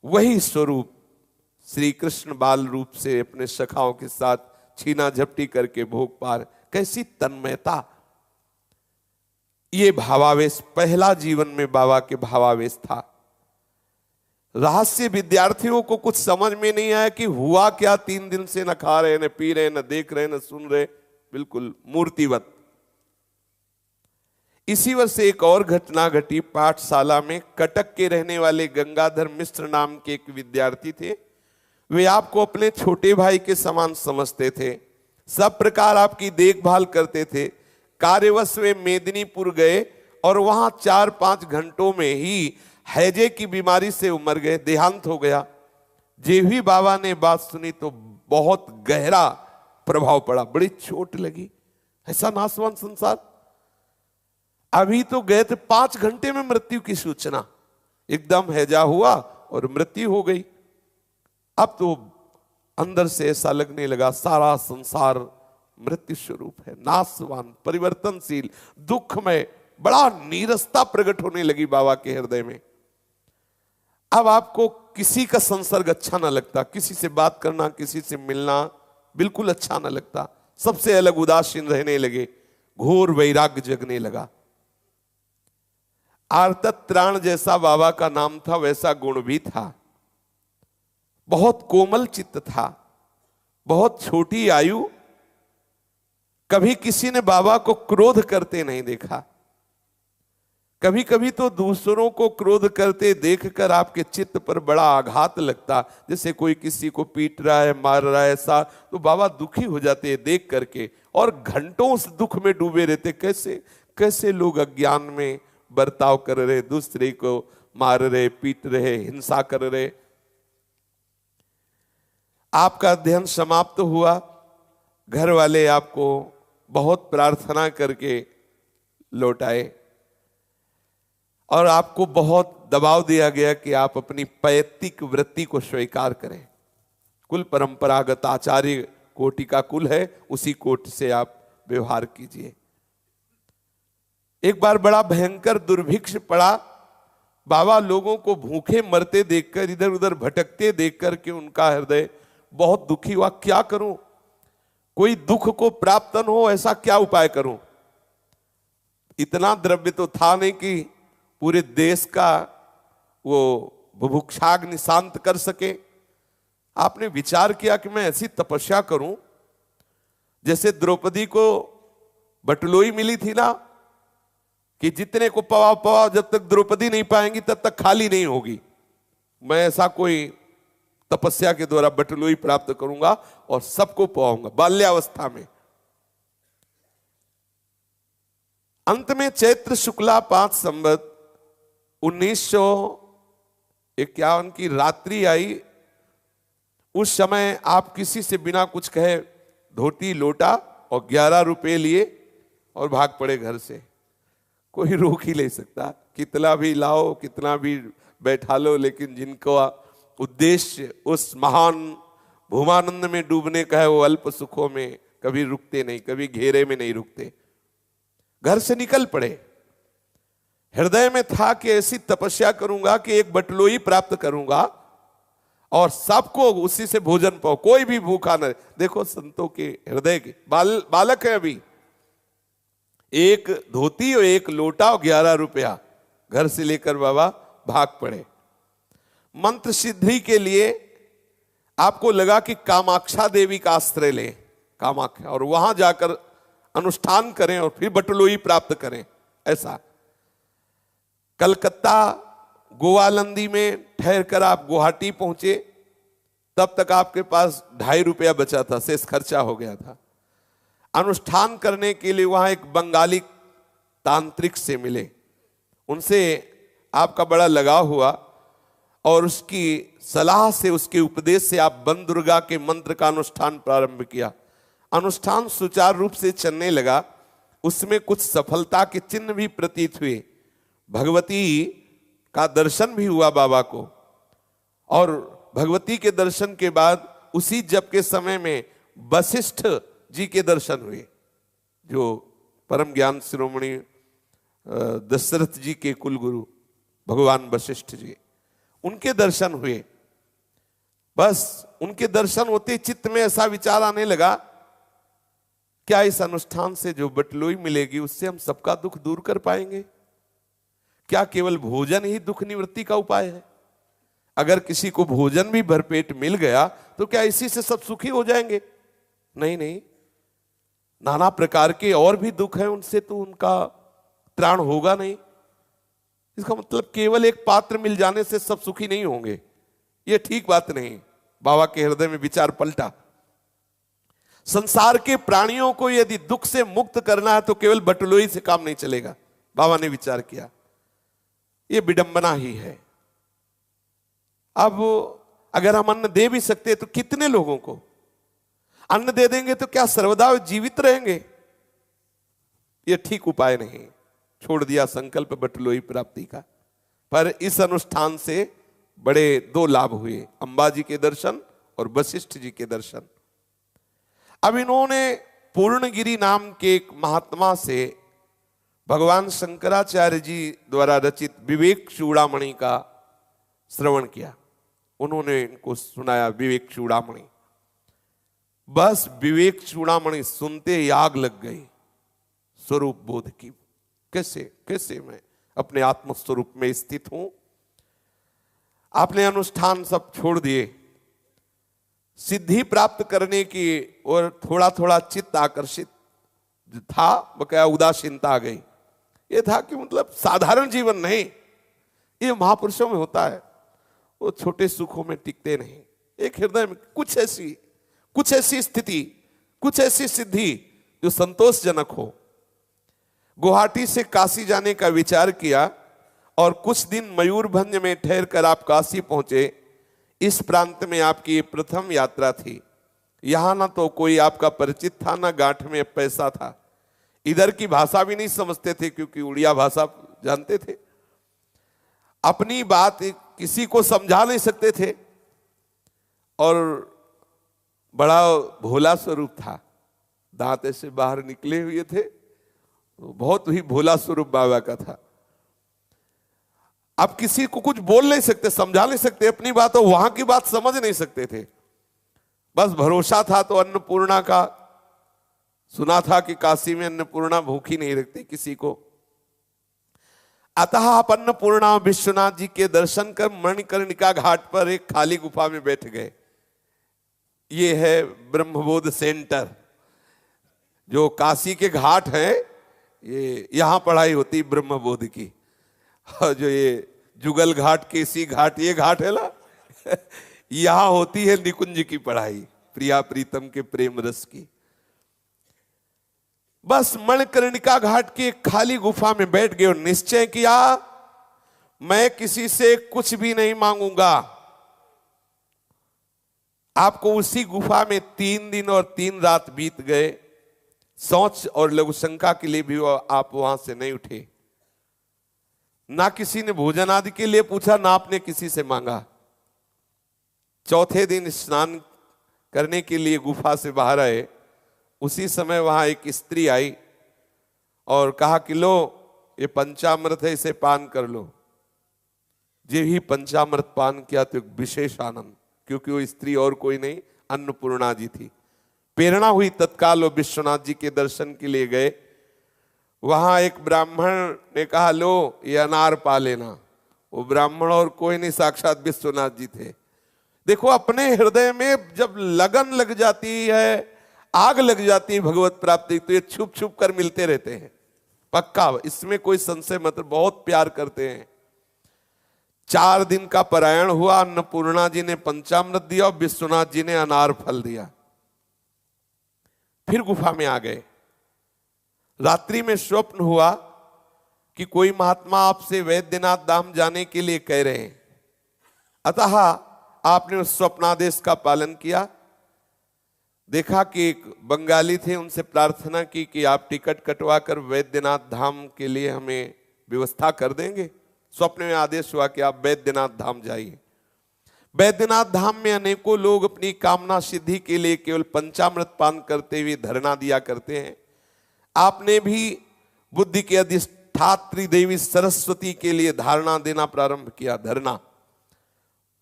S1: वही स्वरूप श्री कृष्ण बाल रूप से अपने सखाओं के साथ छीना झपटी करके भोग पार। कैसी तन्मयता! ये भावावेश पहला जीवन में बाबा के भावावेश था। रहस्य विद्यार्थियों को कुछ समझ में नहीं आया कि हुआ क्या। 3 दिन से न खा रहे, न पी रहे, न देख रहे, न सुन रहे, बिल्कुल मूर्तिवत। इसी वर्ष एक और घटना घटी। पाठशाला में कटक के रहने वाले गंगाधर मिश्र नाम के एक विद्यार्थी थे। वे आपको अपने छोटे भाई के समान समझते थे, सब प्रकार आपकी देखभाल करते थे। कार्यवश वे मेदिनीपुर गए और वहां 4-5 घंटों में ही हैजे की बीमारी से उमर गए, देहांत हो गया। जे भी बाबा ने बात सुनी तो बहुत गहरा प्रभाव पड़ा, बड़ी चोट लगी। ऐसा नासवान संसार। अभी तो गए थे 5 घंटे में मृत्यु की सूचना, एकदम हैजा हुआ और मृत्यु हो गई। अब तो अंदर से ऐसा लगने लगा सारा संसार मृत्यु स्वरूप है, नासवान, परिवर्तनशील, दुखमय। बड़ा नीरसता प्रकट होने लगी बाबा के हृदय में। अब आपको किसी का संसर्ग अच्छा ना लगता, किसी से बात करना, किसी से मिलना बिल्कुल अच्छा ना लगता। सबसे अलग उदासीन रहने लगे, घोर वैराग्य जगने लगा। आर्तत्राण जैसा बाबा का नाम था, वैसा गुण भी था। बहुत कोमल चित्त था, बहुत छोटी आयु। कभी किसी ने बाबा को क्रोध करते नहीं देखा। कभी कभी तो दूसरों को क्रोध करते देखकर आपके चित्त पर बड़ा आघात लगता, जैसे कोई किसी को पीट रहा है, मार रहा है, ऐसा। तो बाबा दुखी हो जाते देख करके और घंटों उस दुख में डूबे रहते। कैसे कैसे लोग अज्ञान में बर्ताव कर रहे, दूसरे को मार रहे, पीट रहे, हिंसा कर रहे। आपका अध्ययन समाप्त हुआ। घर वाले आपको बहुत प्रार्थना करके लौटाए और आपको बहुत दबाव दिया गया कि आप अपनी पैतृक वृत्ति को स्वीकार करें। कुल परंपरागत आचार्य कोटि का कुल है, उसी कोटि से आप व्यवहार कीजिए। एक बार बड़ा भयंकर दुर्भिक्ष पड़ा। बाबा लोगों को भूखे मरते देखकर, इधर उधर भटकते देखकर के उनका हृदय बहुत दुखी हुआ। क्या करूं, कोई दुख को प्राप्त न हो, ऐसा क्या उपाय करूं। इतना द्रव्य तो था नहीं कि पूरे देश का वो बुभुक्षाग्नि शांत कर सके। आपने विचार किया कि मैं ऐसी तपस्या करूं जैसे द्रौपदी को बटलोई मिली थी ना, कि जितने को पवाओ पवाओ, जब तक द्रौपदी नहीं पाएंगी तब तक खाली नहीं होगी। मैं ऐसा कोई तपस्या के द्वारा बटलोई प्राप्त करूंगा और सबको पाऊंगा बाल्यावस्था में। अंत में चैत्र शुक्ला 5 संवत 1951 की रात्रि आई। उस समय आप किसी से बिना कुछ कहे धोती लोटा और 11 रुपए लिए और भाग पड़े घर से। कोई रोक ही नहीं सकता, कितना भी लाओ, कितना भी बैठा लो, लेकिन जिनको उद्देश्य उस महान भूमानंद में डूबने का है, वो अल्प सुखों में कभी रुकते नहीं, कभी घेरे में नहीं रुकते। घर से निकल पड़े। हृदय में था कि ऐसी तपस्या करूंगा कि एक बटलोई प्राप्त करूंगा और सबको उसी से भोजन पाओ, कोई भी भूखा न। देखो संतों के हृदय के बालक है अभी। एक धोती और एक लोटा और 11 रुपया घर से लेकर बाबा भाग पड़े। मंत्र सिद्धि के लिए आपको लगा कि कामाक्षा देवी का आश्रय लें, कामाख्या, और वहां जाकर अनुष्ठान करें और फिर बटलोई प्राप्त करें, ऐसा। कलकत्ता गोवालंदी में ठहर कर आप गुवाहाटी पहुंचे, तब तक आपके पास 2.5 रुपया बचा था, शेष खर्चा हो गया था। अनुष्ठान करने के लिए वहां एक बंगाली तांत्रिक से मिले, उनसे आपका बड़ा लगाव हुआ और उसकी सलाह से, उसके उपदेश से आप वन दुर्गा के मंत्र का अनुष्ठान प्रारंभ किया। अनुष्ठान सुचारू रूप से चलने लगा, उसमें कुछ सफलता के चिन्ह भी प्रतीत हुए। भगवती का दर्शन भी हुआ बाबा को, और भगवती के दर्शन के बाद उसी जप के समय में वशिष्ठ जी के दर्शन हुए, जो परम ज्ञान शिरोमणि दशरथ जी के कुलगुरु भगवान वशिष्ठ जी, उनके दर्शन हुए। बस उनके दर्शन होते चित्त में ऐसा विचार आने लगा, क्या इस अनुष्ठान से जो बटलोई मिलेगी उससे हम सबका दुख दूर कर पाएंगे? क्या केवल भोजन ही दुख निवृत्ति का उपाय है? अगर किसी को भोजन भी भरपेट मिल गया तो क्या इसी से सब सुखी हो जाएंगे? नहीं नहीं, नाना प्रकार के और भी दुख हैं, उनसे तो उनका त्राण होगा नहीं। इसका मतलब केवल एक पात्र मिल जाने से सब सुखी नहीं होंगे, यह ठीक बात नहीं। बाबा के हृदय में विचार पलटा। संसार के प्राणियों को यदि दुख से मुक्त करना है तो केवल बटलोई से काम नहीं चलेगा। बाबा ने विचार किया, यह विडंबना ही है। अब अगर हम अन्न दे भी सकते तो कितने लोगों को अन्न दे देंगे? तो क्या सर्वदा जीवित रहेंगे? यह ठीक उपाय नहीं। छोड़ दिया संकल्प बटलोई प्राप्ति का। पर इस अनुष्ठान से बड़े 2 लाभ हुए, अंबाजी के दर्शन और वशिष्ठ जी के दर्शन। अब इन्होंने पूर्णगिरी नाम के एक महात्मा से भगवान शंकराचार्य जी द्वारा रचित विवेक चूड़ामणि का श्रवण किया। उन्होंने इनको सुनाया विवेक चूड़ामणि। बस विवेक चूड़ामणि सुनते ही आग लग गई स्वरूप बोध की। कैसे कैसे मैं अपने आत्म स्वरूप में स्थित हूं। आपने अनुष्ठान सब छोड़ दिए, सिद्धि प्राप्त करने की और थोड़ा थोड़ा चित्त आकर्षित था, बकाया उदासीनता आ गई। ये था कि मतलब साधारण जीवन नहीं, ये महापुरुषों में होता है, वो छोटे सुखों में टिकते नहीं। एक हृदय में कुछ ऐसी स्थिति, कुछ ऐसी सिद्धि जो संतोषजनक हो। गुवाहाटी से काशी जाने का विचार किया और कुछ दिन मयूरभंज में ठहर कर आप काशी पहुंचे। इस प्रांत में आपकी प्रथम यात्रा थी। यहां ना तो कोई आपका परिचित था, ना गांठ में पैसा था। इधर की भाषा भी नहीं समझते थे क्योंकि उड़िया भाषा जानते थे। अपनी बात किसी को समझा नहीं सकते थे और बड़ा भोला स्वरूप था। दांत ऐसे बाहर निकले हुए थे, तो बहुत ही भोला स्वरूप बाबा का था। आप किसी को कुछ बोल नहीं सकते, समझा नहीं सकते अपनी बात, और वहां की बात समझ नहीं सकते थे। बस भरोसा था तो अन्नपूर्णा का। सुना था कि काशी में अन्नपूर्णा भूखी नहीं रखती किसी को। अतः आप अन्नपूर्णा विश्वनाथ जी के दर्शन कर मणिकर्णिका घाट पर एक खाली गुफा में बैठ गए। ये है ब्रह्मबोध सेंटर। जो काशी के घाट हैं, ये यहां पढ़ाई होती ब्रह्मबोध की। और जो ये जुगल घाट, केसी घाट, ये घाट है ना, यहां होती है निकुंज की पढ़ाई, प्रिया प्रीतम के प्रेम रस की। बस मणिकर्णिका घाट की एक खाली गुफा में बैठ गए और निश्चय किया, मैं किसी से कुछ भी नहीं मांगूंगा। आपको उसी गुफा में 3 दिन और 3 रात बीत गए। शौच और लघु शंका के लिए भी आप वहां से नहीं उठे। ना किसी ने भोजन आदि के लिए पूछा, ना आपने किसी से मांगा। चौथे दिन स्नान करने के लिए गुफा से बाहर आए। उसी समय वहां एक स्त्री आई और कहा कि लो, ये पंचामृत है, इसे पान कर लो। जे ही पंचामृत पान किया तो एक विशेष आनंद, क्योंकि वो स्त्री और कोई नहीं, अन्नपूर्णा जी थी। प्रेरणा हुई, तत्काल वो विश्वनाथ जी के दर्शन के लिए गए। वहां एक ब्राह्मण ने कहा, लो ये अनार पा लेना। वो ब्राह्मण और कोई नहीं, साक्षात विश्वनाथ जी थे। देखो, अपने हृदय में जब लगन लग जाती है, आग लग जाती है भगवत प्राप्ति, तो ये छुप छुप कर मिलते रहते हैं, पक्का, इसमें कोई संशय मत। बहुत प्यार करते हैं। 4 दिन का पारायण हुआ, अन्नपूर्णा जी ने पंचामृत दिया और विश्वनाथ जी ने अनार फल दिया। फिर गुफा में आ गए। रात्रि में स्वप्न हुआ कि कोई महात्मा आपसे वैद्यनाथ धाम जाने के लिए कह रहे हैं। अतः आपने उस स्वप्नादेश का पालन किया। देखा कि एक बंगाली थे, उनसे प्रार्थना की कि आप टिकट कटवा कर वैद्यनाथ धाम के लिए हमें व्यवस्था कर देंगे। स्वप्न में आदेश हुआ कि आप वैद्यनाथ धाम जाइए। वैद्यनाथ धाम में अनेकों लोग अपनी कामना सिद्धि के लिए केवल पंचामृत पान करते हुए धरना दिया करते हैं। आपने भी बुद्धि के अधिष्ठात्री देवी सरस्वती के लिए धारणा देना प्रारंभ किया, धरना।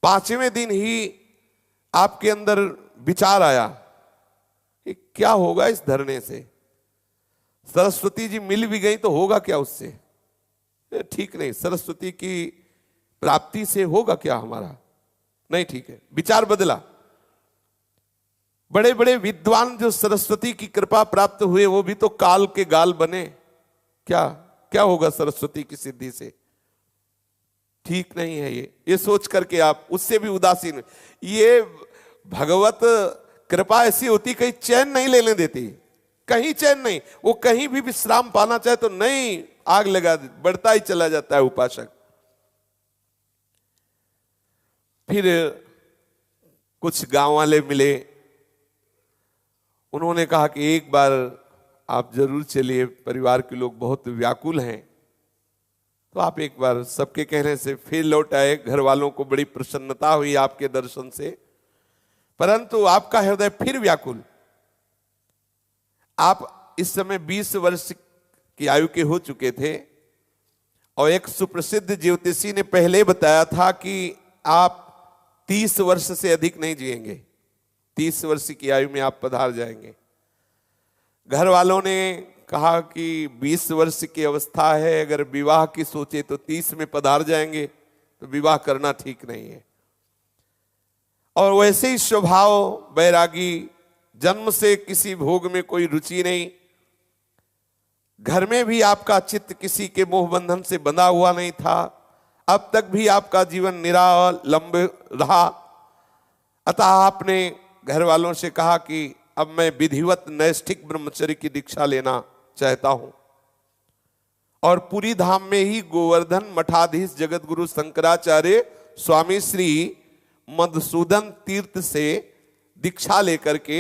S1: 5वें दिन ही आपके अंदर विचार आया कि क्या होगा इस धरने से। सरस्वती जी मिल भी गई तो होगा क्या उससे, ठीक नहीं। सरस्वती की प्राप्ति से होगा क्या हमारा, नहीं ठीक है। विचार बदला। बड़े बड़े विद्वान जो सरस्वती की कृपा प्राप्त हुए, वो भी तो काल के गाल बने। क्या क्या होगा सरस्वती की सिद्धि से, ठीक नहीं है। ये सोच करके आप उससे भी उदासीन। ये भगवत कृपा ऐसी होती, कहीं चैन नहीं लेने देती, कहीं चैन नहीं। वो कहीं भी विश्राम पाना चाहे तो नहीं, आग लगा दे, बढ़ता ही चला जाता है उपासक। फिर कुछ गांव वाले मिले, उन्होंने कहा कि एक बार आप जरूर चलिए, परिवार के लोग बहुत व्याकुल हैं। तो आप एक बार, सबके कहने से फिर लौट आए। घर वालों को बड़ी प्रसन्नता हुई आपके दर्शन से, परंतु आपका हृदय फिर व्याकुल। आप इस समय 20 वर्ष की आयु के हो चुके थे और एक सुप्रसिद्ध ज्योतिषी ने पहले बताया था कि आप 30 वर्ष से अधिक नहीं जिएंगे। 30 वर्ष की आयु में आप पधार जाएंगे। घर वालों ने कहा कि 20 वर्ष की अवस्था है, अगर विवाह की सोचे तो 30 में पधार जाएंगे, तो विवाह करना ठीक नहीं है। और वैसे ही स्वभाव बैरागी, जन्म से किसी भोग में कोई रुचि नहीं। घर में भी आपका चित्त किसी के मोह बंधन से बंधा हुआ नहीं था। अब तक भी आपका जीवन निरालंब रहा। अतः आपने घर वालों से कहा कि अब मैं विधिवत नैष्ठिक ब्रह्मचर्य की दीक्षा लेना चाहता हूं, और पूरी धाम में ही गोवर्धन मठाधीश जगत गुरु शंकराचार्य स्वामी श्री मधुसूदन तीर्थ से दीक्षा लेकर के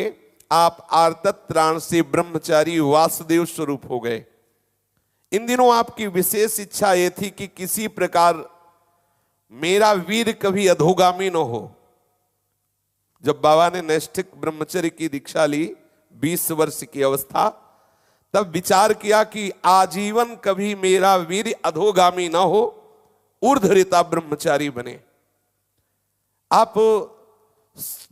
S1: आप आर्तत त्राण से ब्रह्मचारी वासुदेव स्वरूप हो गए। इन दिनों आपकी विशेष इच्छा यह थी कि किसी प्रकार मेरा वीर कभी अधोगामी न हो। जब बाबा ने नैष्ठिक ब्रह्मचर्य की दीक्षा ली 20 वर्ष की अवस्था, तब विचार किया कि आजीवन कभी मेरा वीर अधोगामी ना हो, ऊर्ध्वरेता ब्रह्मचारी बने। आप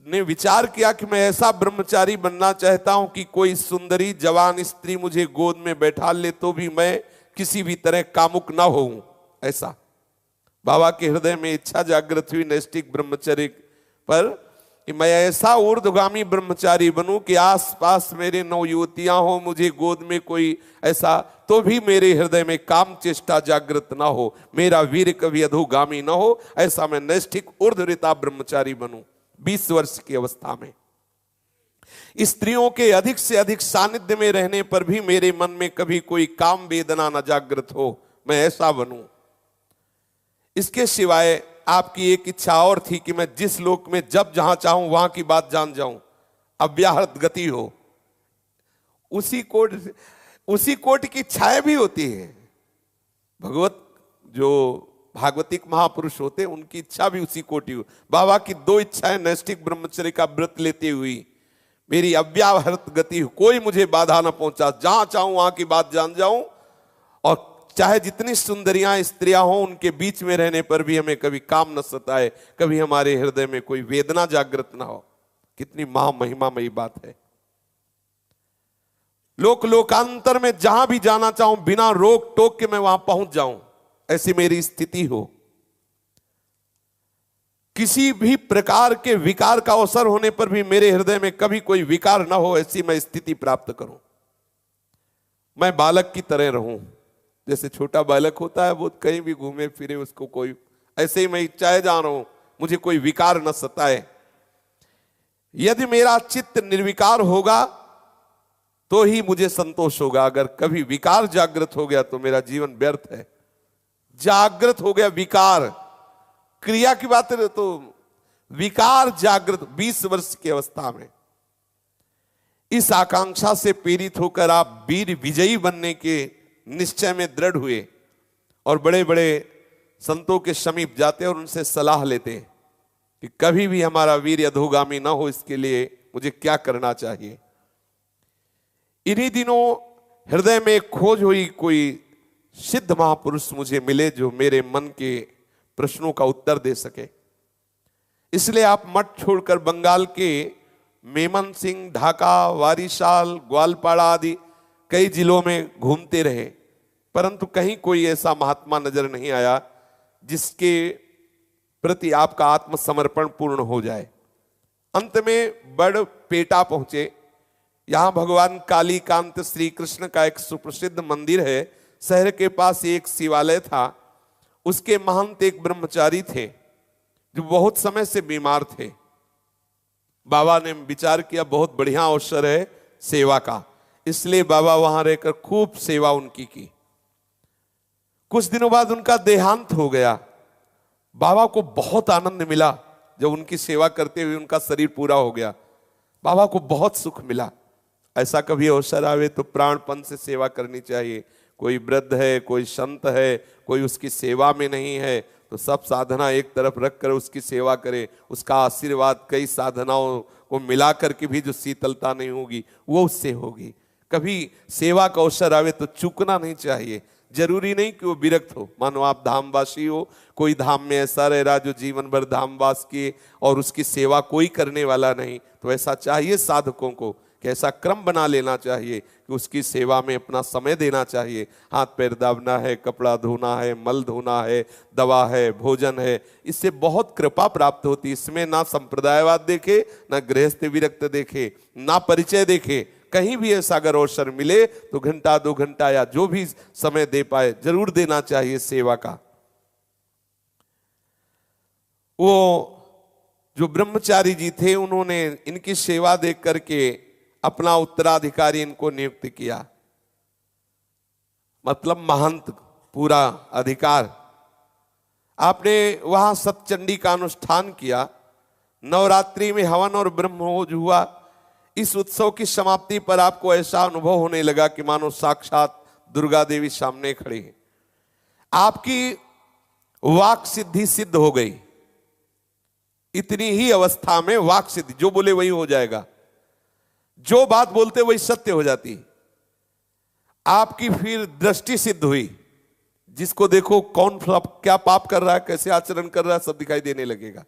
S1: ने विचार किया कि मैं ऐसा ब्रह्मचारी बनना चाहता हूं कि कोई सुंदरी जवान स्त्री मुझे गोद में बैठा ले तो भी मैं किसी भी तरह कामुक ना होऊं। ऐसा बाबा के हृदय में इच्छा जागृत हुई नैष्ठिक ब्रह्मचर्य पर कि मैं ऐसा ऊर्ध्वगामी ब्रह्मचारी बनूं कि आसपास मेरे 9 युवतियां हो, मुझे गोद में कोई ऐसा, तो भी मेरे हृदय में काम चेष्टा जागृत ना हो, मेरा वीर कभी अधोगामी ना हो। ऐसा मैं नैष्ठिक ऊर्ध्वरेता ब्रह्मचारी बनूं। 20 वर्ष की अवस्था में स्त्रियों के अधिक से अधिक सानिध्य में रहने पर भी मेरे मन में कभी कोई काम वेदना न जागृत हो, मैं ऐसा बनूं। इसके सिवाय आपकी एक इच्छा और थी कि मैं जिस लोक में जब जहां चाहूं वहां की बात जान जाऊं, अव्याहत गति हो। उसी कोट की इच्छाएं भी होती है। भगवत जो भागवतिक महापुरुष होते हैं उनकी इच्छा भी उसी कोटि हो। बाबा की 2 इच्छाएं नैष्ठिक ब्रह्मचर्य का व्रत लेते हुई, मेरी अव्याहत गति हो, कोई मुझे बाधा न पहुंचा, जहां चाहूं वहां की बात जान जाऊं, और चाहे जितनी सुंदरियां स्त्रियां हों उनके बीच में रहने पर भी हमें कभी काम न सताए, कभी हमारे हृदय में कोई वेदना जागृत ना हो। कितनी महामहिमामयी बात है। लोकांतर में जहां भी जाना चाहूं बिना रोक टोक के मैं वहां पहुंच जाऊं, ऐसी मेरी स्थिति हो। किसी भी प्रकार के विकार का अवसर होने पर भी मेरे हृदय में कभी कोई विकार ना हो, ऐसी मैं स्थिति प्राप्त करूं। मैं बालक की तरह रहूं, जैसे छोटा बालक होता है वो कहीं भी घूमे फिरे, उसको कोई, ऐसे ही मैं चाहे जा रहा हूं, मुझे कोई विकार न सताए। यदि मेरा चित्त निर्विकार होगा तो ही मुझे संतोष होगा। अगर कभी विकार जागृत हो गया तो मेरा जीवन व्यर्थ है। जागृत हो गया विकार, क्रिया की बात है तो विकार जागृत 20 वर्ष की अवस्था में, इस आकांक्षा से प्रेरित होकर आप वीर विजयी बनने के निश्चय में दृढ़ हुए और बड़े बड़े संतों के समीप जाते और उनसे सलाह लेते कि कभी भी हमारा वीर अधोगामी ना हो, इसके लिए मुझे क्या करना चाहिए। इन्हीं दिनों हृदय में खोज हुई, कोई सिद्ध महापुरुष मुझे मिले जो मेरे मन के प्रश्नों का उत्तर दे सके। इसलिए आप मठ छोड़कर बंगाल के मेमन सिंह, ढाका, वारिशाल, ग्वालपाड़ा आदि कई जिलों में घूमते रहे, परंतु कहीं कोई ऐसा महात्मा नजर नहीं आया जिसके प्रति आपका आत्मसमर्पण पूर्ण हो जाए। अंत में बड़पेटा पहुंचे। यहां भगवान कालीकांत श्री कृष्ण का एक सुप्रसिद्ध मंदिर है। शहर के पास एक शिवालय था। उसके महंत एक ब्रह्मचारी थे जो बहुत समय से बीमार थे। बाबा ने विचार किया बहुत बढ़िया अवसर है सेवा का, इसलिए बाबा वहां रहकर खूब सेवा उनकी की। कुछ दिनों बाद उनका देहांत हो गया। बाबा को बहुत आनंद मिला जब उनकी सेवा करते हुए उनका शरीर पूरा हो गया। बाबा को बहुत सुख मिला। ऐसा कभी अवसर आवे तो प्राणपन से सेवा करनी चाहिए। कोई वृद्ध है, कोई संत है, कोई उसकी सेवा में नहीं है तो सब साधना एक तरफ रखकर उसकी सेवा करे। उसका आशीर्वाद कई साधनाओं को मिला करके भी जो शीतलता नहीं होगी वो उससे होगी। कभी सेवा का अवसर आवे तो चूकना नहीं चाहिए। जरूरी नहीं कि वो विरक्त हो। मानो आप धामवासी हो, कोई धाम में ऐसा रह रहा जो जीवन भर धामवास किए और उसकी सेवा कोई करने वाला नहीं, तो ऐसा चाहिए साधकों को कि ऐसा क्रम बना लेना चाहिए कि उसकी सेवा में अपना समय देना चाहिए। हाथ पैर दाबना है, कपड़ा धोना है, मल धोना है, दवा है, भोजन है, इससे बहुत कृपा प्राप्त होती है। इसमें ना संप्रदायवाद देखे, ना गृहस्थ विरक्त देखे, ना परिचय देखे। कहीं भी ऐसा अगर अवसर मिले तो घंटा 2 घंटा या जो भी समय दे पाए जरूर देना चाहिए सेवा का। वो जो ब्रह्मचारी जी थे उन्होंने इनकी सेवा देख करके अपना उत्तराधिकारी इनको नियुक्त किया, मतलब महंत पूरा अधिकार। आपने वहां सतचंडी का अनुष्ठान किया। नवरात्रि में हवन और ब्रह्मभोज हुआ। इस उत्सव की समाप्ति पर आपको ऐसा अनुभव होने लगा कि मानो साक्षात दुर्गा देवी सामने खड़ी है। आपकी वाक सिद्धि सिद्ध हो गई। इतनी ही अवस्था में वाक सिद्धि, जो बोले वही हो जाएगा, जो बात बोलते वही सत्य हो जाती। आपकी फिर दृष्टि सिद्ध हुई। जिसको देखो कौन क्या पाप कर रहा है, कैसे आचरण कर रहा है, सब दिखाई देने लगेगा।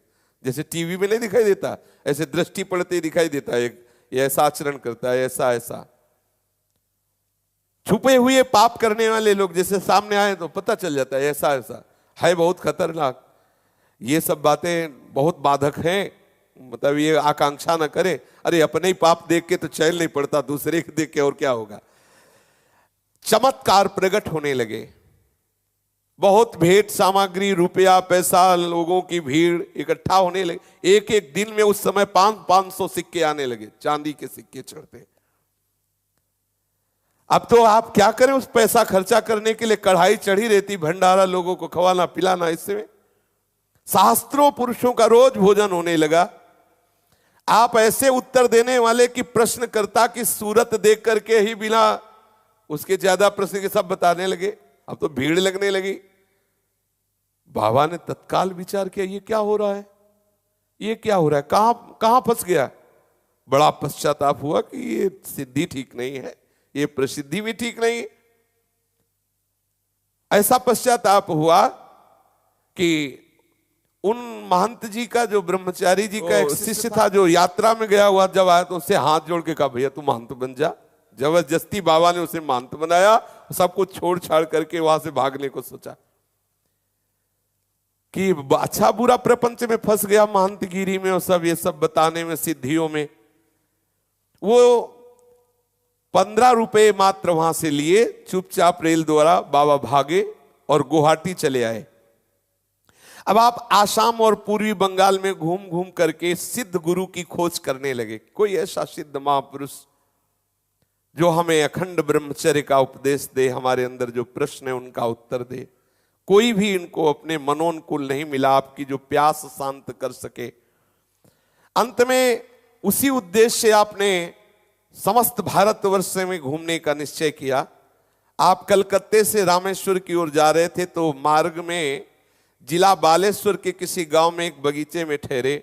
S1: जैसे टीवी में नहीं दिखाई देता, ऐसे दृष्टि पड़ते ही दिखाई देता है, ये ऐसा आचरण करता है, ऐसा ऐसा। छुपे हुए पाप करने वाले लोग जैसे सामने आए तो पता चल जाता है ऐसा ऐसा है, बहुत खतरनाक। ये सब बातें बहुत बाधक हैं। मतलब ये आकांक्षा न करे, अरे अपने ही पाप देख के तो चैन नहीं पड़ता, दूसरे के देख के और क्या होगा। चमत्कार प्रकट होने लगे। बहुत भेंट सामग्री, रुपया, पैसा, लोगों की भीड़ इकट्ठा होने लगे। एक एक दिन में उस समय 500 सिक्के आने लगे, चांदी के सिक्के चढ़ते। अब तो आप क्या करें, उस पैसा खर्चा करने के लिए कढ़ाई चढ़ी रहती, भंडारा लोगों को खवाना पिलाना। इसमें शास्त्रों पुरुषों का रोज भोजन होने लगा। आप ऐसे उत्तर देने वाले कि प्रश्नकर्ता की सूरत देख करके ही बिना उसके ज्यादा प्रश्न के सब बताने लगे। अब तो भीड़ लगने लगी। बाबा ने तत्काल विचार किया, ये क्या हो रहा है, ये क्या हो रहा है, कहां फंस गया। बड़ा पश्चाताप हुआ कि ये सिद्धि ठीक नहीं है, ये प्रसिद्धि भी ठीक नहीं। ऐसा पश्चाताप हुआ कि उन महंत जी का, जो ब्रह्मचारी जी का एक शिष्य था जो यात्रा में गया हुआ, जब आया तो उससे हाथ जोड़ के कहा, भैया तू महंत बन जा। जबरदस्ती बाबा ने उसे महंत बनाया। सब कुछ छोड़ छाड़ करके वहां से भागने को सोचा। कि अच्छा बुरा प्रपंच में फंस गया, महंतगिरी में और सब ये सब बताने में, सिद्धियों में। वो 15 रुपए मात्र वहां से लिए, चुपचाप रेल द्वारा बाबा भागे और गुवाहाटी चले आए। अब आप आसाम और पूर्वी बंगाल में घूम घूम करके सिद्ध गुरु की खोज करने लगे। कोई ऐसा सिद्ध महापुरुष जो हमें अखंड ब्रह्मचर्य का उपदेश दे, हमारे अंदर जो प्रश्न है उनका उत्तर दे। कोई भी इनको अपने मनोनुकूल नहीं मिला, आपकी जो प्यास शांत कर सके। अंत में उसी उद्देश्य से आपने समस्त भारतवर्ष में घूमने का निश्चय किया। आप कलकत्ते से रामेश्वर की ओर जा रहे थे, तो मार्ग में जिला बालेश्वर के किसी गांव में एक बगीचे में ठहरे।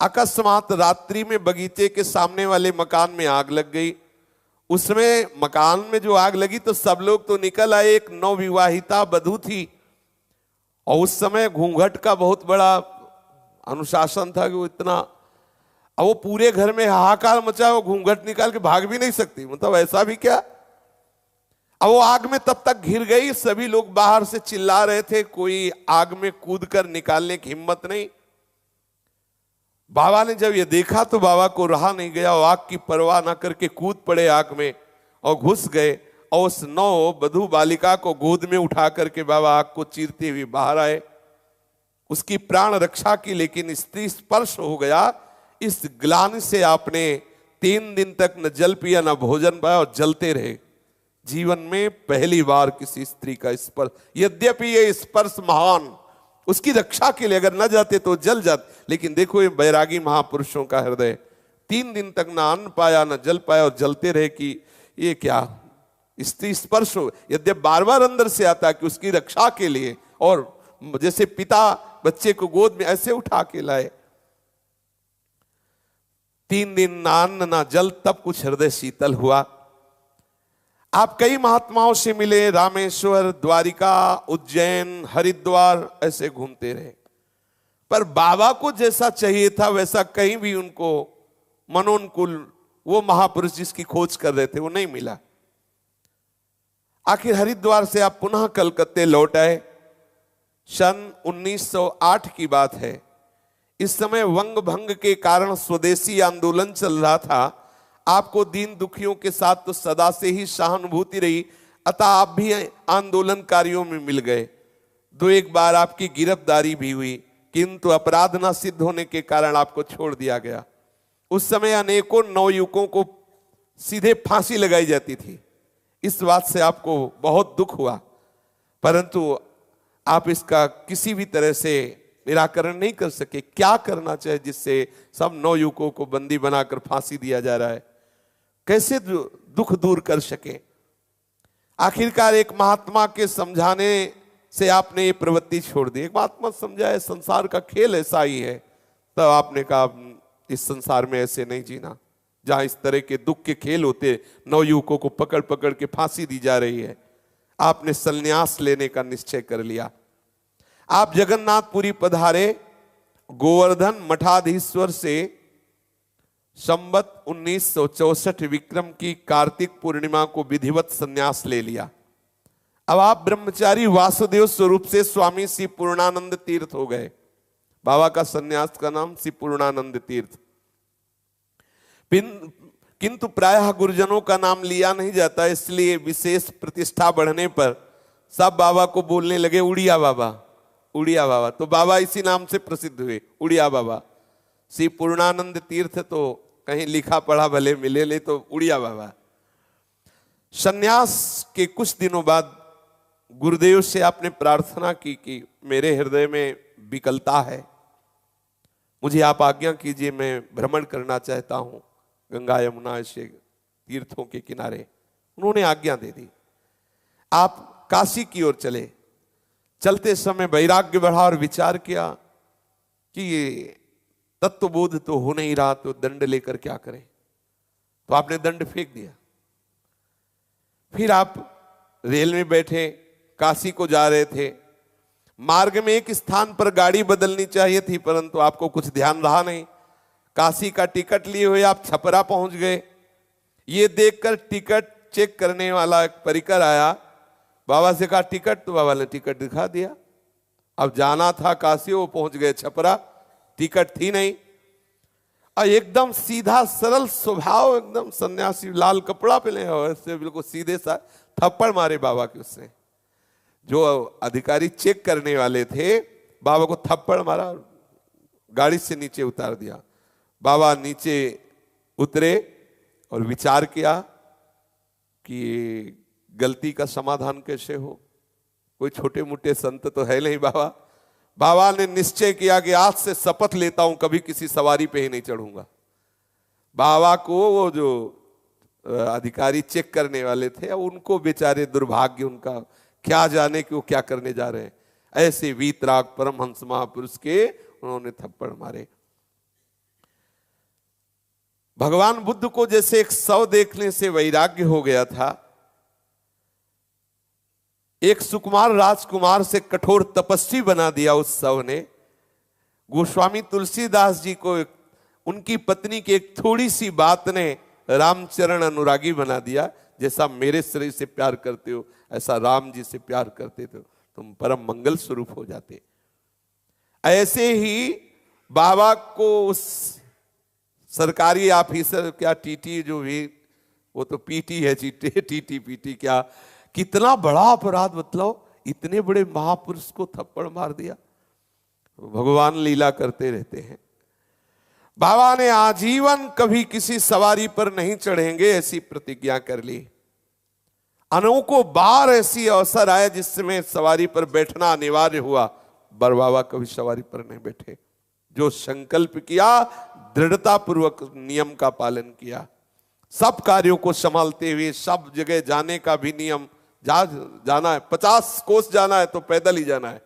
S1: अकस्मात रात्रि में बगीचे के सामने वाले मकान में आग लग गई। उसमें मकान में जो आग लगी तो सब लोग तो निकल आए, एक नवविवाहिता वधू थी और उस समय घूंघट का बहुत बड़ा अनुशासन था कि वो इतना, अब वो पूरे घर में हाहाकार मचा, वो घूंघट निकाल के भाग भी नहीं सकती, मतलब ऐसा भी क्या। अब वो आग में तब तक घिर गई, सभी लोग बाहर से चिल्ला रहे थे, कोई आग में कूदकर निकालने की हिम्मत नहीं। बाबा ने जब ये देखा तो बाबा को रहा नहीं गया, और आग की परवाह ना करके कूद पड़े आग में और घुस गए, और उस नौ वधू बालिका को गोद में उठा करके बाबा आग को चीरते हुए बाहर आए। उसकी प्राण रक्षा की, लेकिन स्त्री स्पर्श हो गया। इस ग्लानि से आपने 3 दिन तक न जल पिया न भोजन पाया और जलते रहे। जीवन में पहली बार किसी स्त्री का स्पर्श, यद्यपि ये स्पर्श महान, उसकी रक्षा के लिए अगर न जाते तो जल जाते, लेकिन देखो ये बैरागी महापुरुषों का हृदय, 3 दिन तक ना अन्न पाया न जल पाया और जलते रहे कि ये क्या स्त्री स्पर्श हो। यद्यपि बार बार अंदर से आता कि उसकी रक्षा के लिए, और जैसे पिता बच्चे को गोद में ऐसे उठा के लाए। 3 दिन ना अन्न ना जल, तब कुछ हृदय शीतल हुआ। आप कई महात्माओं से मिले, रामेश्वर, द्वारिका, उज्जैन, हरिद्वार, ऐसे घूमते रहे, पर बाबा को जैसा चाहिए था वैसा कहीं भी उनको मनोनुकूल वो महापुरुष जिसकी खोज कर रहे थे वो नहीं मिला। आखिर हरिद्वार से आप पुनः कलकत्ते लौट आए। सन 1908 की बात है। इस समय वंग भंग के कारण स्वदेशी आंदोलन चल रहा था। आपको दीन दुखियों के साथ तो सदा से ही सहानुभूति रही, अतः आप भी आंदोलनकारियों में मिल गए। 2-1 बार आपकी गिरफ्तारी भी हुई, किंतु अपराध न सिद्ध होने के कारण आपको छोड़ दिया गया। उस समय अनेकों नवयुवकों को सीधे फांसी लगाई जाती थी। इस बात से आपको बहुत दुख हुआ, परंतु आप इसका किसी भी तरह से निराकरण नहीं कर सके। क्या करना चाहिए जिससे सब नवयुवकों को बंदी बनाकर फांसी दिया जा रहा है, कैसे दुख दूर कर सके। आखिरकार एक महात्मा के समझाने से आपने ये प्रवृत्ति छोड़ दी। एक महात्मा समझाए संसार का खेल ऐसा ही है, तब आपने कहा इस संसार में ऐसे नहीं जीना जहां इस तरह के दुख के खेल होते, नवयुवकों को पकड़ पकड़ के फांसी दी जा रही है। आपने संन्यास लेने का निश्चय कर लिया। आप जगन्नाथपुरी पधारे। गोवर्धन मठाधीश्वर से संवत 1964 विक्रम की कार्तिक पूर्णिमा को विधिवत संन्यास ले लिया। अब आप ब्रह्मचारी वासुदेव स्वरूप से स्वामी श्री पूर्णानंद तीर्थ हो गए। बाबा का संन्यास का नाम श्री पूर्णानंद तीर्थ। किंतु प्रायः गुरुजनों का नाम लिया नहीं जाता, इसलिए विशेष प्रतिष्ठा बढ़ने पर सब बाबा को बोलने लगे उड़िया बाबा, उड़िया बाबा। तो बाबा इसी नाम से प्रसिद्ध हुए, उड़िया बाबा। श्री पूर्णानंद तीर्थ तो कहीं लिखा पढ़ा भले मिले, ले तो उड़िया बाबा। संन्यास के कुछ दिनों बाद गुरुदेव से आपने प्रार्थना की कि मेरे हृदय में विकलता है, मुझे आप आज्ञा कीजिए, मैं भ्रमण करना चाहता हूं गंगा यमुना ऐसे तीर्थों के किनारे। उन्होंने आज्ञा दे दी। आप काशी की ओर चले। चलते समय वैराग्य बढ़ा और विचार किया कि ये तत्वबोध तो हो नहीं रहा, तो दंड लेकर क्या करें। तो आपने दंड फेंक दिया। फिर आप रेल में बैठे, काशी को जा रहे थे। मार्ग में एक स्थान पर गाड़ी बदलनी चाहिए थी, परंतु आपको कुछ ध्यान रहा नहीं। काशी का टिकट लिए हुए आप छपरा पहुंच गए। ये देखकर टिकट चेक करने वाला एक परिकर आया, बाबा से कहा टिकट, तो बाबा ने टिकट दिखा दिया। अब जाना था काशी, वो पहुंच गए छपरा, टिकट थी नहीं। और एकदम सीधा सरल स्वभाव, एकदम सन्यासी, लाल कपड़ा पहने और ऐसे बिल्कुल सीधे सा थप्पड़ मारे बाबा के। उससे जो अधिकारी चेक करने वाले थे, बाबा को थप्पड़ मारा, गाड़ी से नीचे उतार दिया। बाबा नीचे उतरे और विचार किया कि गलती का समाधान कैसे हो। कोई छोटे मोटे संत तो है नहीं बाबा। बाबा ने निश्चय किया कि आज से शपथ लेता हूं कभी किसी सवारी पे ही नहीं चढ़ूंगा। बाबा को वो जो अधिकारी चेक करने वाले थे, उनको बेचारे दुर्भाग्य, उनका क्या जाने कि वो क्या करने जा रहे हैं। ऐसे वीतराग परमहंस महापुरुष के उन्होंने थप्पड़ मारे। भगवान बुद्ध को जैसे एक शव देखने से वैराग्य हो गया था, एक सुकुमार राजकुमार से कठोर तपस्वी बना दिया उस शव ने। गोस्वामी तुलसीदास जी को उनकी पत्नी की एक थोड़ी सी बात ने रामचरण अनुरागी बना दिया। जैसा मेरे शरीर से प्यार करते हो, ऐसा राम जी से प्यार करते थे, तुम परम मंगल स्वरूप हो जाते। ऐसे ही बाबा को उस सरकारी ऑफिसर, क्या टीटी जो भी, वो तो पीटी है, टीटी पीटी क्या, कितना बड़ा अपराध, मतलब इतने बड़े महापुरुष को थप्पड़ मार दिया। भगवान लीला करते रहते हैं। बाबा ने आजीवन कभी किसी सवारी पर नहीं चढ़ेंगे ऐसी प्रतिज्ञा कर ली। अनेकों बार ऐसी अवसर आए जिसमें सवारी पर बैठना अनिवार्य हुआ, पर बाबा कभी सवारी पर नहीं बैठे। जो संकल्प किया, दृढ़ता पूर्वक नियम का पालन किया। सब कार्यों को संभालते हुए सब जगह जाने का भी नियम, जाना है 50 कोस जाना है तो पैदल ही जाना है।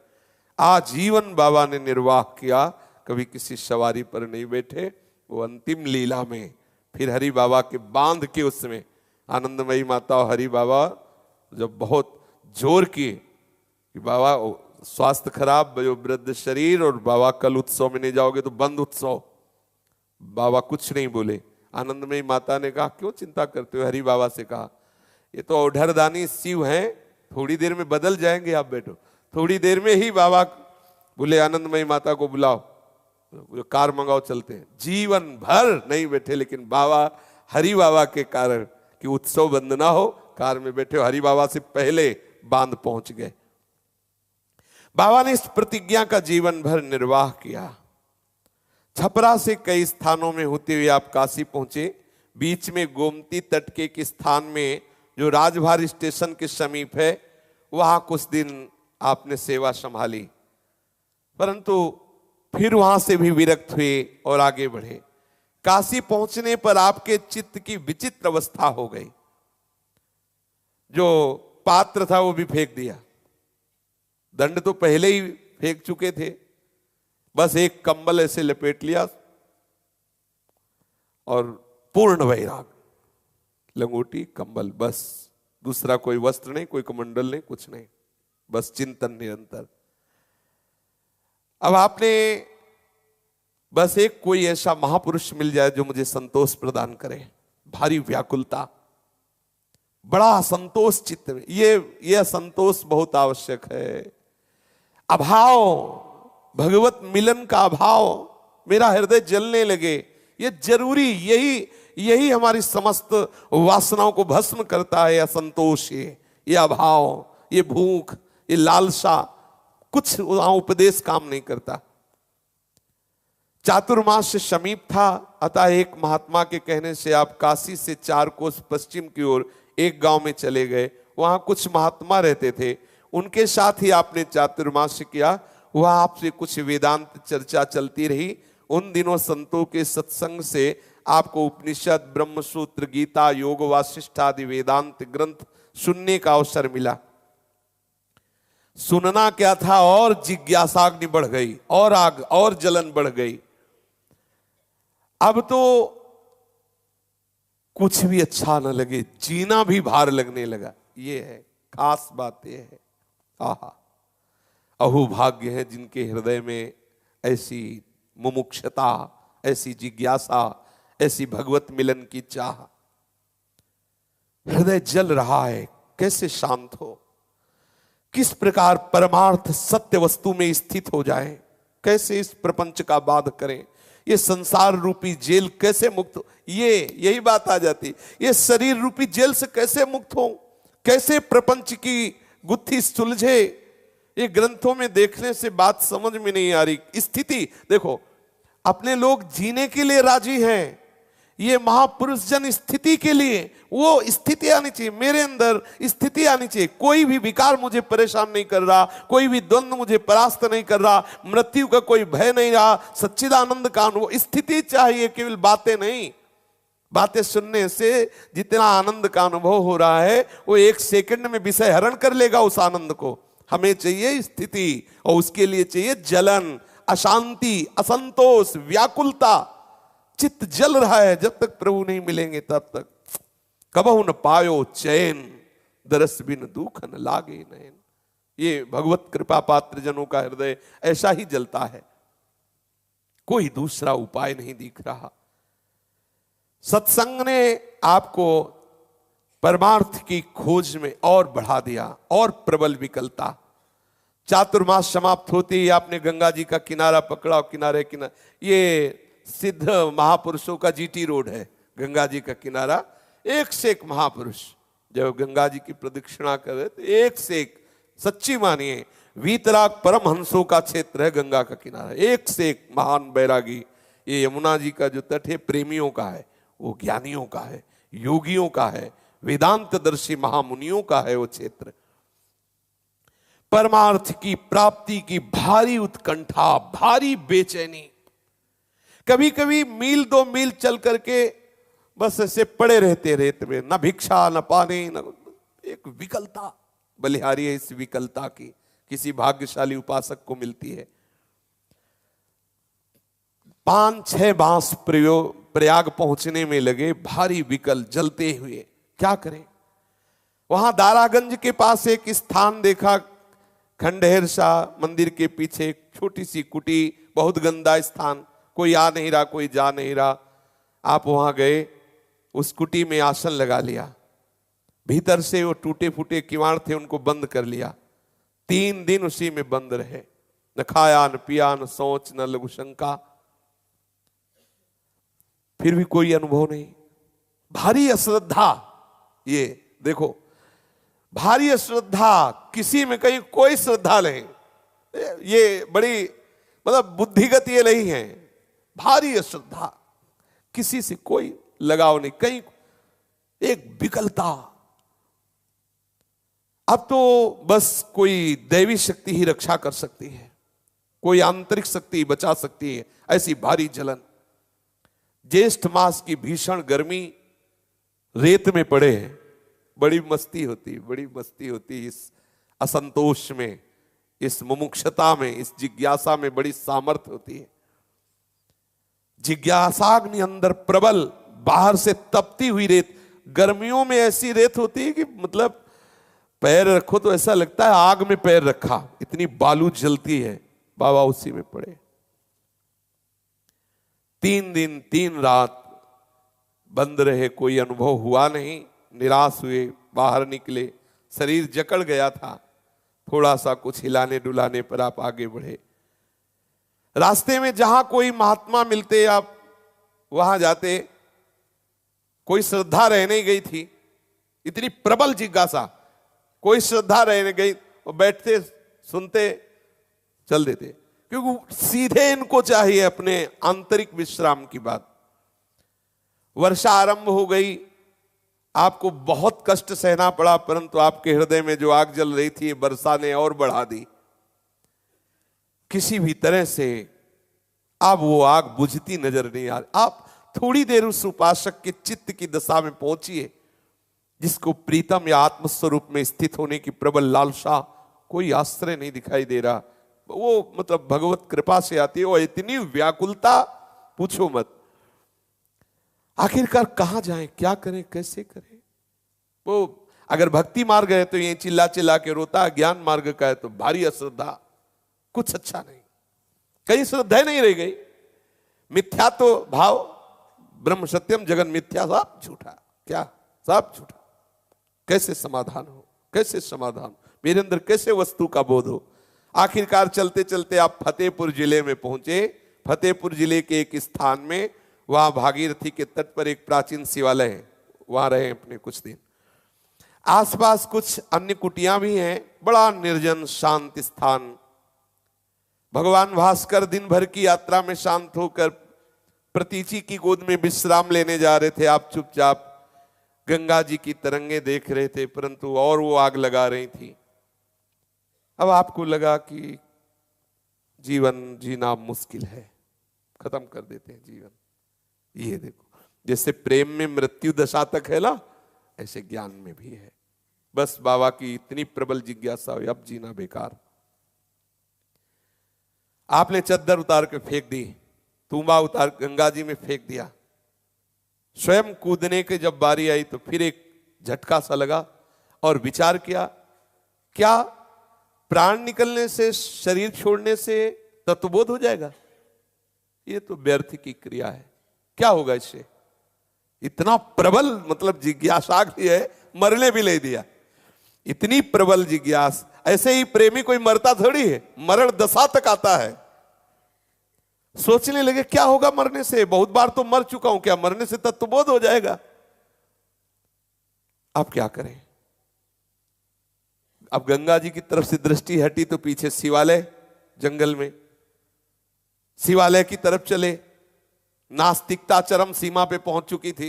S1: आजीवन बाबा ने निर्वाह किया, कभी किसी सवारी पर नहीं बैठे। वो अंतिम लीला में फिर हरि बाबा के बांध के, उसमें आनंदमयी माता और हरि बाबा जब बहुत जोर किए कि बाबा स्वास्थ्य खराब, जो वृद्ध शरीर, और बाबा कल उत्सव में नहीं जाओगे तो बंद उत्सव। बाबा कुछ नहीं बोले। आनंदमयी माता ने कहा क्यों चिंता करते हो? हरि बाबा से कहा ये तो औढरदानी शिव हैं, थोड़ी देर में बदल जाएंगे, आप बैठो। थोड़ी देर में ही बाबा बोले आनंदमयी माता को बुलाओ, कार मंगाओ, चलते हैं। जीवन भर नहीं बैठे, लेकिन बाबा, हरि बाबा के कारण कि उत्सव बंद ना हो, कार में बैठे, हरि बाबा से पहले बांध पहुंच गए। बाबा ने इस प्रतिज्ञा का जीवन भर निर्वाह किया। छपरा से कई स्थानों में होते हुए आप काशी पहुंचे। बीच में गोमती तट के एक स्थान में जो राजभार स्टेशन के समीप है, वहां कुछ दिन आपने सेवा संभाली, परंतु फिर वहां से भी विरक्त हुए और आगे बढ़े। काशी पहुंचने पर आपके चित्त की विचित्र अवस्था हो गई। जो पात्र था वो भी फेंक दिया, दंड तो पहले ही फेंक चुके थे, बस एक कंबल ऐसे लपेट लिया और पूर्ण वैराग, लंगोटी कंबल, बस दूसरा कोई वस्त्र नहीं, कोई कमंडल नहीं, कुछ नहीं, बस चिंतन निरंतर। अब आपने बस एक कोई ऐसा महापुरुष मिल जाए जो मुझे संतोष प्रदान करे। भारी व्याकुलता, बड़ा असंतोष चित्त में, ये असंतोष बहुत आवश्यक है। अभाव, भगवत मिलन का अभाव, मेरा हृदय जलने लगे, ये जरूरी, यही हमारी समस्त वासनाओं को भस्म करता है। असंतोष, ये अभाव, ये भूख, ये लालसा, कुछ वहां उपदेश काम नहीं करता। चातुर्मास से समीप था, अतः एक महात्मा के कहने से आप काशी से 4 कोस पश्चिम की ओर एक गांव में चले गए। वहां कुछ महात्मा रहते थे, उनके साथ ही आपने चातुर्मास किया। वह आपसे कुछ वेदांत चर्चा चलती रही। उन दिनों संतों के सत्संग से आपको उपनिषद, ब्रह्मसूत्र, गीता, योग वासिष्ठ आदि वेदांत ग्रंथ सुनने का अवसर मिला। सुनना क्या था, और जिज्ञासाग्नि बढ़ गई, और आग और जलन बढ़ गई। अब तो कुछ भी अच्छा न लगे, जीना भी भार लगने लगा। ये है खास बात, ये है। आहा, अहो भाग्य है जिनके हृदय में ऐसी मुमुक्षता, ऐसी जिज्ञासा, ऐसी भगवत मिलन की चाह। हृदय जल रहा है, कैसे शांत हो? किस प्रकार परमार्थ सत्य वस्तु में स्थित हो जाए, कैसे इस प्रपंच का बाध करें, ये संसार रूपी जेल कैसे मुक्त हो, ये यही बात आ जाती, ये शरीर रूपी जेल से कैसे मुक्त हो, कैसे प्रपंच की गुत्थी सुलझे। ये ग्रंथों में देखने से बात समझ में नहीं आ रही। स्थिति देखो, अपने लोग जीने के लिए राजी हैं, ये महापुरुष जन स्थिति के लिए, वो स्थिति आनी चाहिए, मेरे अंदर स्थिति आनी चाहिए। कोई भी विकार मुझे परेशान नहीं कर रहा, कोई भी द्वंद्व मुझे परास्त नहीं कर रहा, मृत्यु का कोई भय नहीं रहा, सच्चिदानंद का अनुभव, स्थिति चाहिए, केवल बातें नहीं। बातें सुनने से जितना आनंद का अनुभव हो रहा है वो एक सेकंड में विषय हरण कर लेगा उस आनंद को। हमें चाहिए स्थिति, और उसके लिए चाहिए जलन, अशांति, असंतोष, व्याकुलता। चित्त जल रहा है, जब तक प्रभु नहीं मिलेंगे तब तक। कबहु न पायो चैन, दरस बिन दुख न लागे नैन। ये भगवत कृपा पात्र जनों का हृदय ऐसा ही जलता है, कोई दूसरा उपाय नहीं दिख रहा। सत्संग ने आपको परमार्थ की खोज में और बढ़ा दिया, और प्रबल विकलता। चातुर्मास समाप्त होती ही आपने गंगा जी का किनारा पकड़ा, और किनारे ये सिद्ध महापुरुषों का जीटी रोड है, गंगा जी का किनारा। एक से एक महापुरुष जब गंगा जी की प्रदक्षिणा कर रहे तो एक से एक, सच्ची मानिए, वीतराग परमहंसों का क्षेत्र है गंगा का किनारा, एक से एक महान बैरागी। ये यमुना जी का जो तट है प्रेमियों का है, वो ज्ञानियों का है, योगियों का है, वेदांतदर्शी महामुनियों का है वो क्षेत्र। परमार्थ की प्राप्ति की भारी उत्कंठा, भारी बेचैनी। कभी कभी मील 2 मील चल करके बस ऐसे पड़े रहते रेत में, न भिक्षा न पानी, न एक विकलता। बलिहारी है इस विकलता की, किसी भाग्यशाली उपासक को मिलती है। 5-6 बांस प्रयाग पहुंचने में लगे, भारी विकल जलते हुए, क्या करें। वहां दारागंज के पास एक स्थान देखा, खंडहर शाह मंदिर के पीछे एक छोटी सी कुटी, बहुत गंदा स्थान, कोई आ नहीं रहा, कोई जा नहीं रहा। आप वहां गए, उस कुटी में आसन लगा लिया, भीतर से वो टूटे फूटे किवाड़ थे उनको बंद कर लिया। 3 दिन उसी में बंद रहे, न खाया न पिया, न सोच न लघु शंका, फिर भी कोई अनुभव नहीं। भारी अश्रद्धा, ये देखो, भारी अश्रद्धा, किसी में कहीं कोई श्रद्धा नहीं, ये बड़ी मतलब बुद्धिगत ये नहीं है। भारी अश्रद्धा, किसी से कोई लगाव नहीं, कहीं एक विकलता। अब तो बस कोई दैवी शक्ति ही रक्षा कर सकती है, कोई आंतरिक शक्ति बचा सकती है, ऐसी भारी जलन। ज्येष्ठ मास की भीषण गर्मी, रेत में पड़े हैं, बड़ी मस्ती होती, बड़ी मस्ती होती इस असंतोष में, इस मुमुक्षता में, इस जिज्ञासा में बड़ी सामर्थ्य होती है। जिज्ञासाग्नि अंदर प्रबल, बाहर से तपती हुई रेत। गर्मियों में ऐसी रेत होती है कि मतलब पैर रखो तो ऐसा लगता है आग में पैर रखा, इतनी बालू जलती है। बाबा उसी में पड़े, 3 दिन 3 रात बंद रहे, कोई अनुभव हुआ नहीं। निराश हुए, बाहर निकले, शरीर जकड़ गया था, थोड़ा सा कुछ हिलाने डुलाने पर आप आगे बढ़े। रास्ते में जहां कोई महात्मा मिलते आप वहां जाते, कोई श्रद्धा रह नहीं गई थी, इतनी प्रबल जिज्ञासा, कोई श्रद्धा रह गई, और बैठते सुनते चल देते, क्योंकि सीधे इनको चाहिए अपने आंतरिक विश्राम की बात। वर्षा आरंभ हो गई, आपको बहुत कष्ट सहना पड़ा, परंतु आपके हृदय में जो आग जल रही थी वर्षा ने और बढ़ा दी। किसी भी तरह से अब वो आग बुझती नजर नहीं आ रही। आप थोड़ी देर उस उपासक के चित्त की दशा में पहुंचिए, जिसको प्रीतम या आत्मस्वरूप में स्थित होने की प्रबल लालसा, कोई आश्रय नहीं दिखाई दे रहा, वो मतलब भगवत कृपा से आती है। वो इतनी व्याकुलता पूछो मत। आखिरकार कहां जाएं, क्या करें, कैसे करें। वो अगर भक्ति मार्ग है तो ये चिल्ला चिल्ला के रोता, ज्ञान मार्ग का है तो भारी अश्रद्धा, कुछ अच्छा नहीं, कहीं श्रद्धा नहीं रह गई। मिथ्या तो भाव, ब्रह्म सत्यम जगन मिथ्या, सब झूठा, क्या सब झूठा। कैसे समाधान हो, कैसे समाधान। मेरे अंदर कैसे वस्तु का बोध हो। आखिरकार चलते चलते आप फतेहपुर जिले में पहुंचे। फतेहपुर जिले के एक स्थान में, वहां भागीरथी के तट पर एक प्राचीन शिवालय है, वहां रहे अपने कुछ दिन। आसपास कुछ अन्य कुटियां भी हैं, बड़ा निर्जन शांत स्थान। भगवान भास्कर दिन भर की यात्रा में शांत होकर प्रतीचि की गोद में विश्राम लेने जा रहे थे। आप चुपचाप गंगा जी की तरंगे देख रहे थे, परंतु और वो आग लगा रही थी। अब आपको लगा कि जीवन जीना मुश्किल है, खत्म कर देते हैं जीवन। ये देखो, जैसे प्रेम में मृत्यु दशा तक है ना, ऐसे ज्ञान में भी है। बस बाबा की इतनी प्रबल जिज्ञासा हुई, अब जीना बेकार। आपने चद्दर उतार के फेंक दी, तुम्बा उतार गंगा जी में फेंक दिया। स्वयं कूदने के जब बारी आई तो फिर एक झटका सा लगा और विचार किया, क्या प्राण निकलने से, शरीर छोड़ने से तत्वबोध हो जाएगा? ये तो व्यर्थ की क्रिया है, क्या होगा इससे? इतना प्रबल मतलब जिज्ञासा है, मरने भी ले दिया। इतनी प्रबल जिज्ञास, ऐसे ही प्रेमी कोई मरता थोड़ी है, मरण दशा तक आता है। सोचने लगे क्या होगा मरने से, बहुत बार तो मर चुका हूं, क्या मरने से तत्वबोध हो जाएगा? अब क्या करें? अब गंगा जी की तरफ से दृष्टि हटी तो पीछे शिवालय, जंगल में शिवालय की तरफ चले। नास्तिकता चरम सीमा पे पहुंच चुकी थी।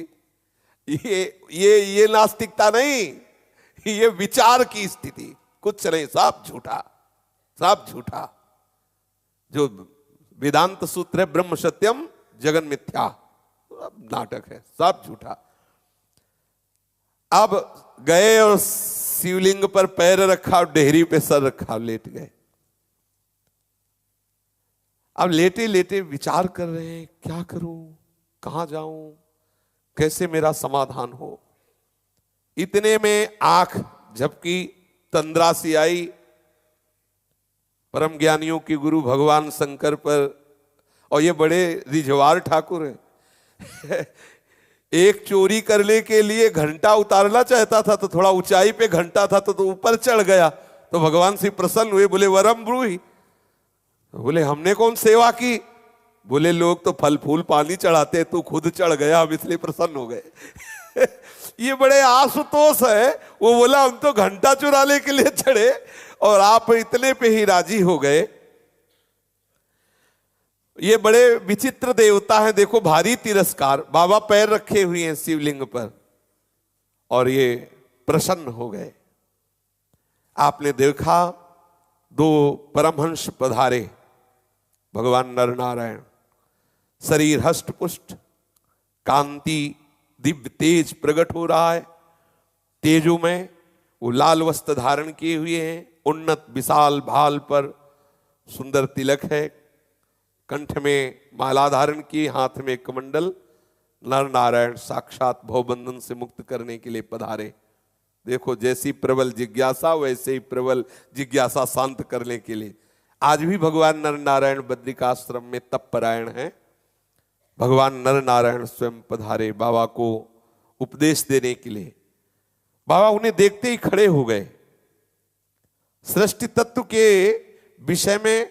S1: ये नास्तिकता नहीं, ये विचार की स्थिति। कुछ नहीं, सब झूठा, सब झूठा। जो वेदांत सूत्र है, ब्रह्म सत्यम जगन मिथ्या, नाटक है, सब झूठा। अब गए और शिवलिंग पर पैर रखा और डेहरी पे सर रखा, लेट गए। अब लेटे लेटे विचार कर रहे हैं, क्या करूं, कहां जाऊं, कैसे मेरा समाधान हो। इतने में आंख झपकी, तंद्रा सी आई परम ज्ञानियों की गुरु भगवान शंकर पर। और ये बड़े रिझवार ठाकुर हैं। एक चोरी करने के लिए घंटा उतारना चाहता था तो थोड़ा ऊंचाई पे घंटा था तो ऊपर चढ़ गया, तो भगवान से प्रसन्न हुए, बोले वरम ब्रूहि। बोले हमने कौन सेवा की? बोले लोग तो फल फूल पानी चढ़ाते, तू खुद चढ़ गया, हम इसलिए प्रसन्न हो गए। ये बड़े आशुतोष है। वो बोला हम तो घंटा चुराने के लिए चढ़े और आप इतने पे ही राजी हो गए। ये बड़े विचित्र देवता हैं, देखो भारी तिरस्कार। बाबा पैर रखे हुए हैं शिवलिंग पर और ये प्रसन्न हो गए। आपने देखा दो परमहंस पधारे, भगवान नर नारायण, शरीर हष्ट पुष्ट, कांति दिव्य तेज प्रकट हो रहा है। तेजो में वो लाल वस्त्र धारण किए हुए हैं, उन्नत विशाल भाल पर सुंदर तिलक है, कंठ में माला धारण की, हाथ में कमंडल। नर नारायण साक्षात भवबंधन से मुक्त करने के लिए पधारे। देखो जैसी प्रबल जिज्ञासा वैसे ही प्रबल जिज्ञासा शांत करने के लिए। आज भी भगवान नर नारायण बद्रिकाश्रम में तपपरायण हैं। भगवान नर नारायण स्वयं पधारे बाबा को उपदेश देने के लिए। बाबा उन्हें देखते ही खड़े हो गए। सृष्टि तत्व के विषय में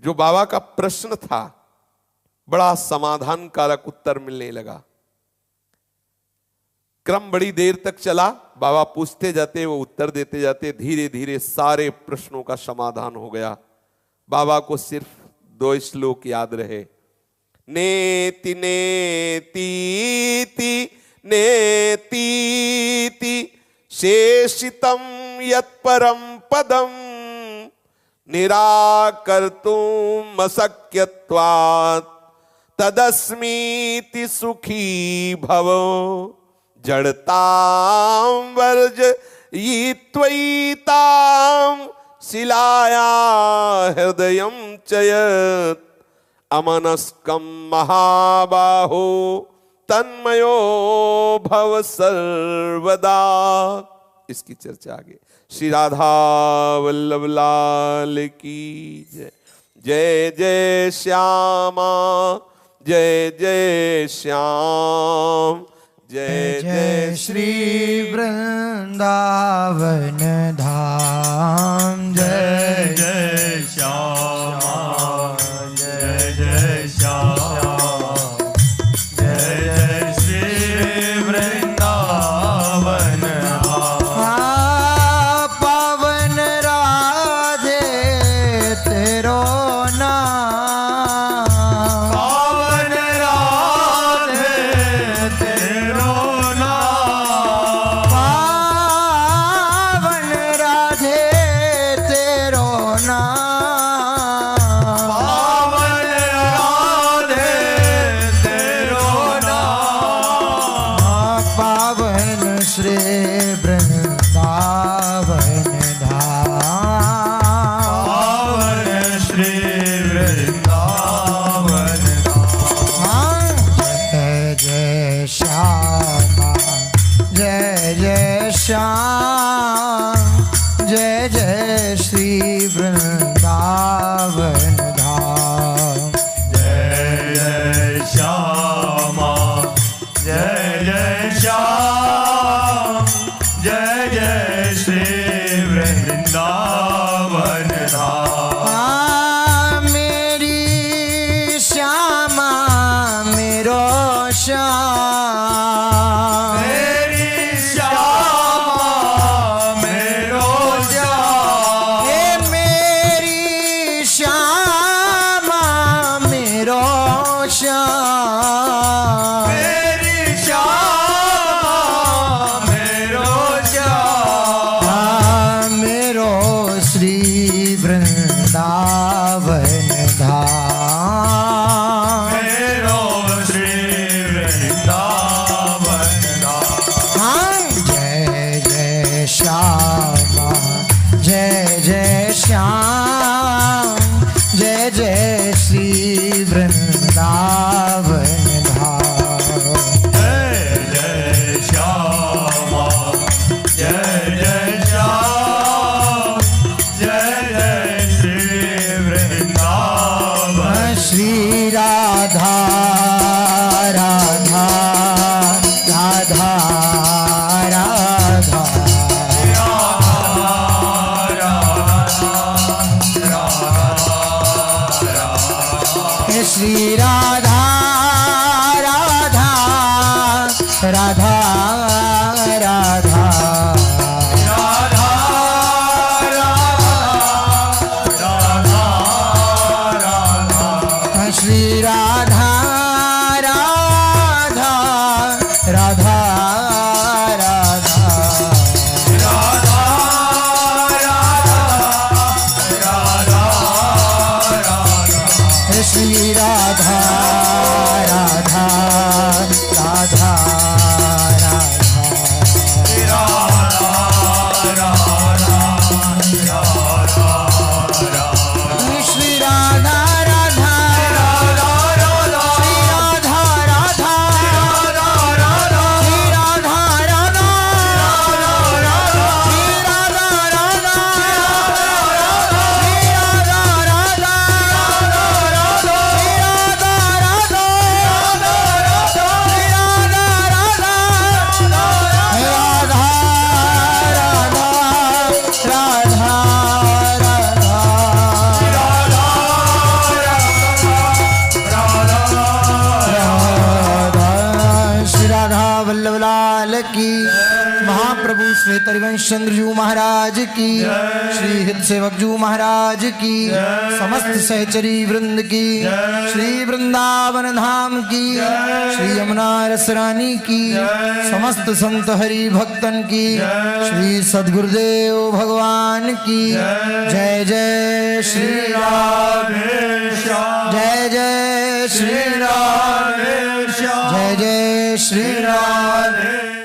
S1: जो बाबा का प्रश्न था, बड़ा समाधान कारक उत्तर मिलने लगा। क्रम बड़ी देर तक चला, बाबा पूछते जाते, वो उत्तर देते जाते। धीरे धीरे सारे प्रश्नों का समाधान हो गया। बाबा को सिर्फ 2 श्लोक याद रहे, नेति नेतीति नेतीति शेषितम यत्परम पदम निराकर्तुम अशक्यत्वात् तदस्मीति सुखी भव जड़तां वर्जयित्वैतां शिलाया हृदयं चयत् अमनस्कं महाबाहो तन्मयो भव सर्वदा। इसकी चर्चा आगे। श्री राधा वल्लभ लाल की जय। जय जय श्यामा जय जय श्याम, जय जय
S2: श्री वृंदावन धाम।
S3: जय जय श्यामा जय जय श्यामा जय जय श्री वृंदावन
S2: धाम। पावन राधे तेरो नाम,
S3: पावन राधे तेरो नाम,
S2: पावन राधे तेरो नाम,
S3: पावन राधे तेरो नाम,
S2: पावन श्री वृंदावन धाम।
S3: पावन श्री वृंदावन
S2: जय जय श्यामा जय जय श्याम, जय जय श्री वृंदावन धाम।
S3: जय जय श्यामा जय जय श्याम जय जय श्री वृंदावन धाम।
S2: मेरी श्यामा मेरो श्याम,
S3: मेरी श्यामा मेरो श्याम,
S2: हे मेरी श्यामा मेरो श्याम,
S3: मेरी श्यामा मेरो श्याम,
S2: मेरो श्री वृंदावन धाम।
S3: मेरो श्री वृंदावन धाम।
S2: जय जय श्यामा जय जय श्याम, जय जय श्री वृंदावन धाम।
S3: जय जय श्यामा जय जय श्याम जय जय श्री वृंदावन।
S2: श्री राधा राधा राधा राधा, हे श्री राधा राधा राधा राधा, श्री राधा राधा राधा राधा, श्री राधा राधा राधा श्री राधा राधा श्री राधा राधा श्री राधा राधा श्री राधा राधा श्री राधा राधा श्री राधा राधा श्री राधा राधा राधा राधा श्री राधा वल्लभ लाल की, महाप्रभु श्वेत हरिवंश चंद्र जी महाराज की, श्री हित सेवक जी महाराज की, समस्त सहचरी वृंद की, श्री वृंदावन धाम की, श्री यमुना रस रानी की, समस्त संत हरि भक्तन की, श्री सद्गुरुदेव भगवान की। जय जय श्री
S3: राधे श्याम
S2: जय जय श्री
S3: राधे श्याम
S2: जय जय श्री
S3: राधे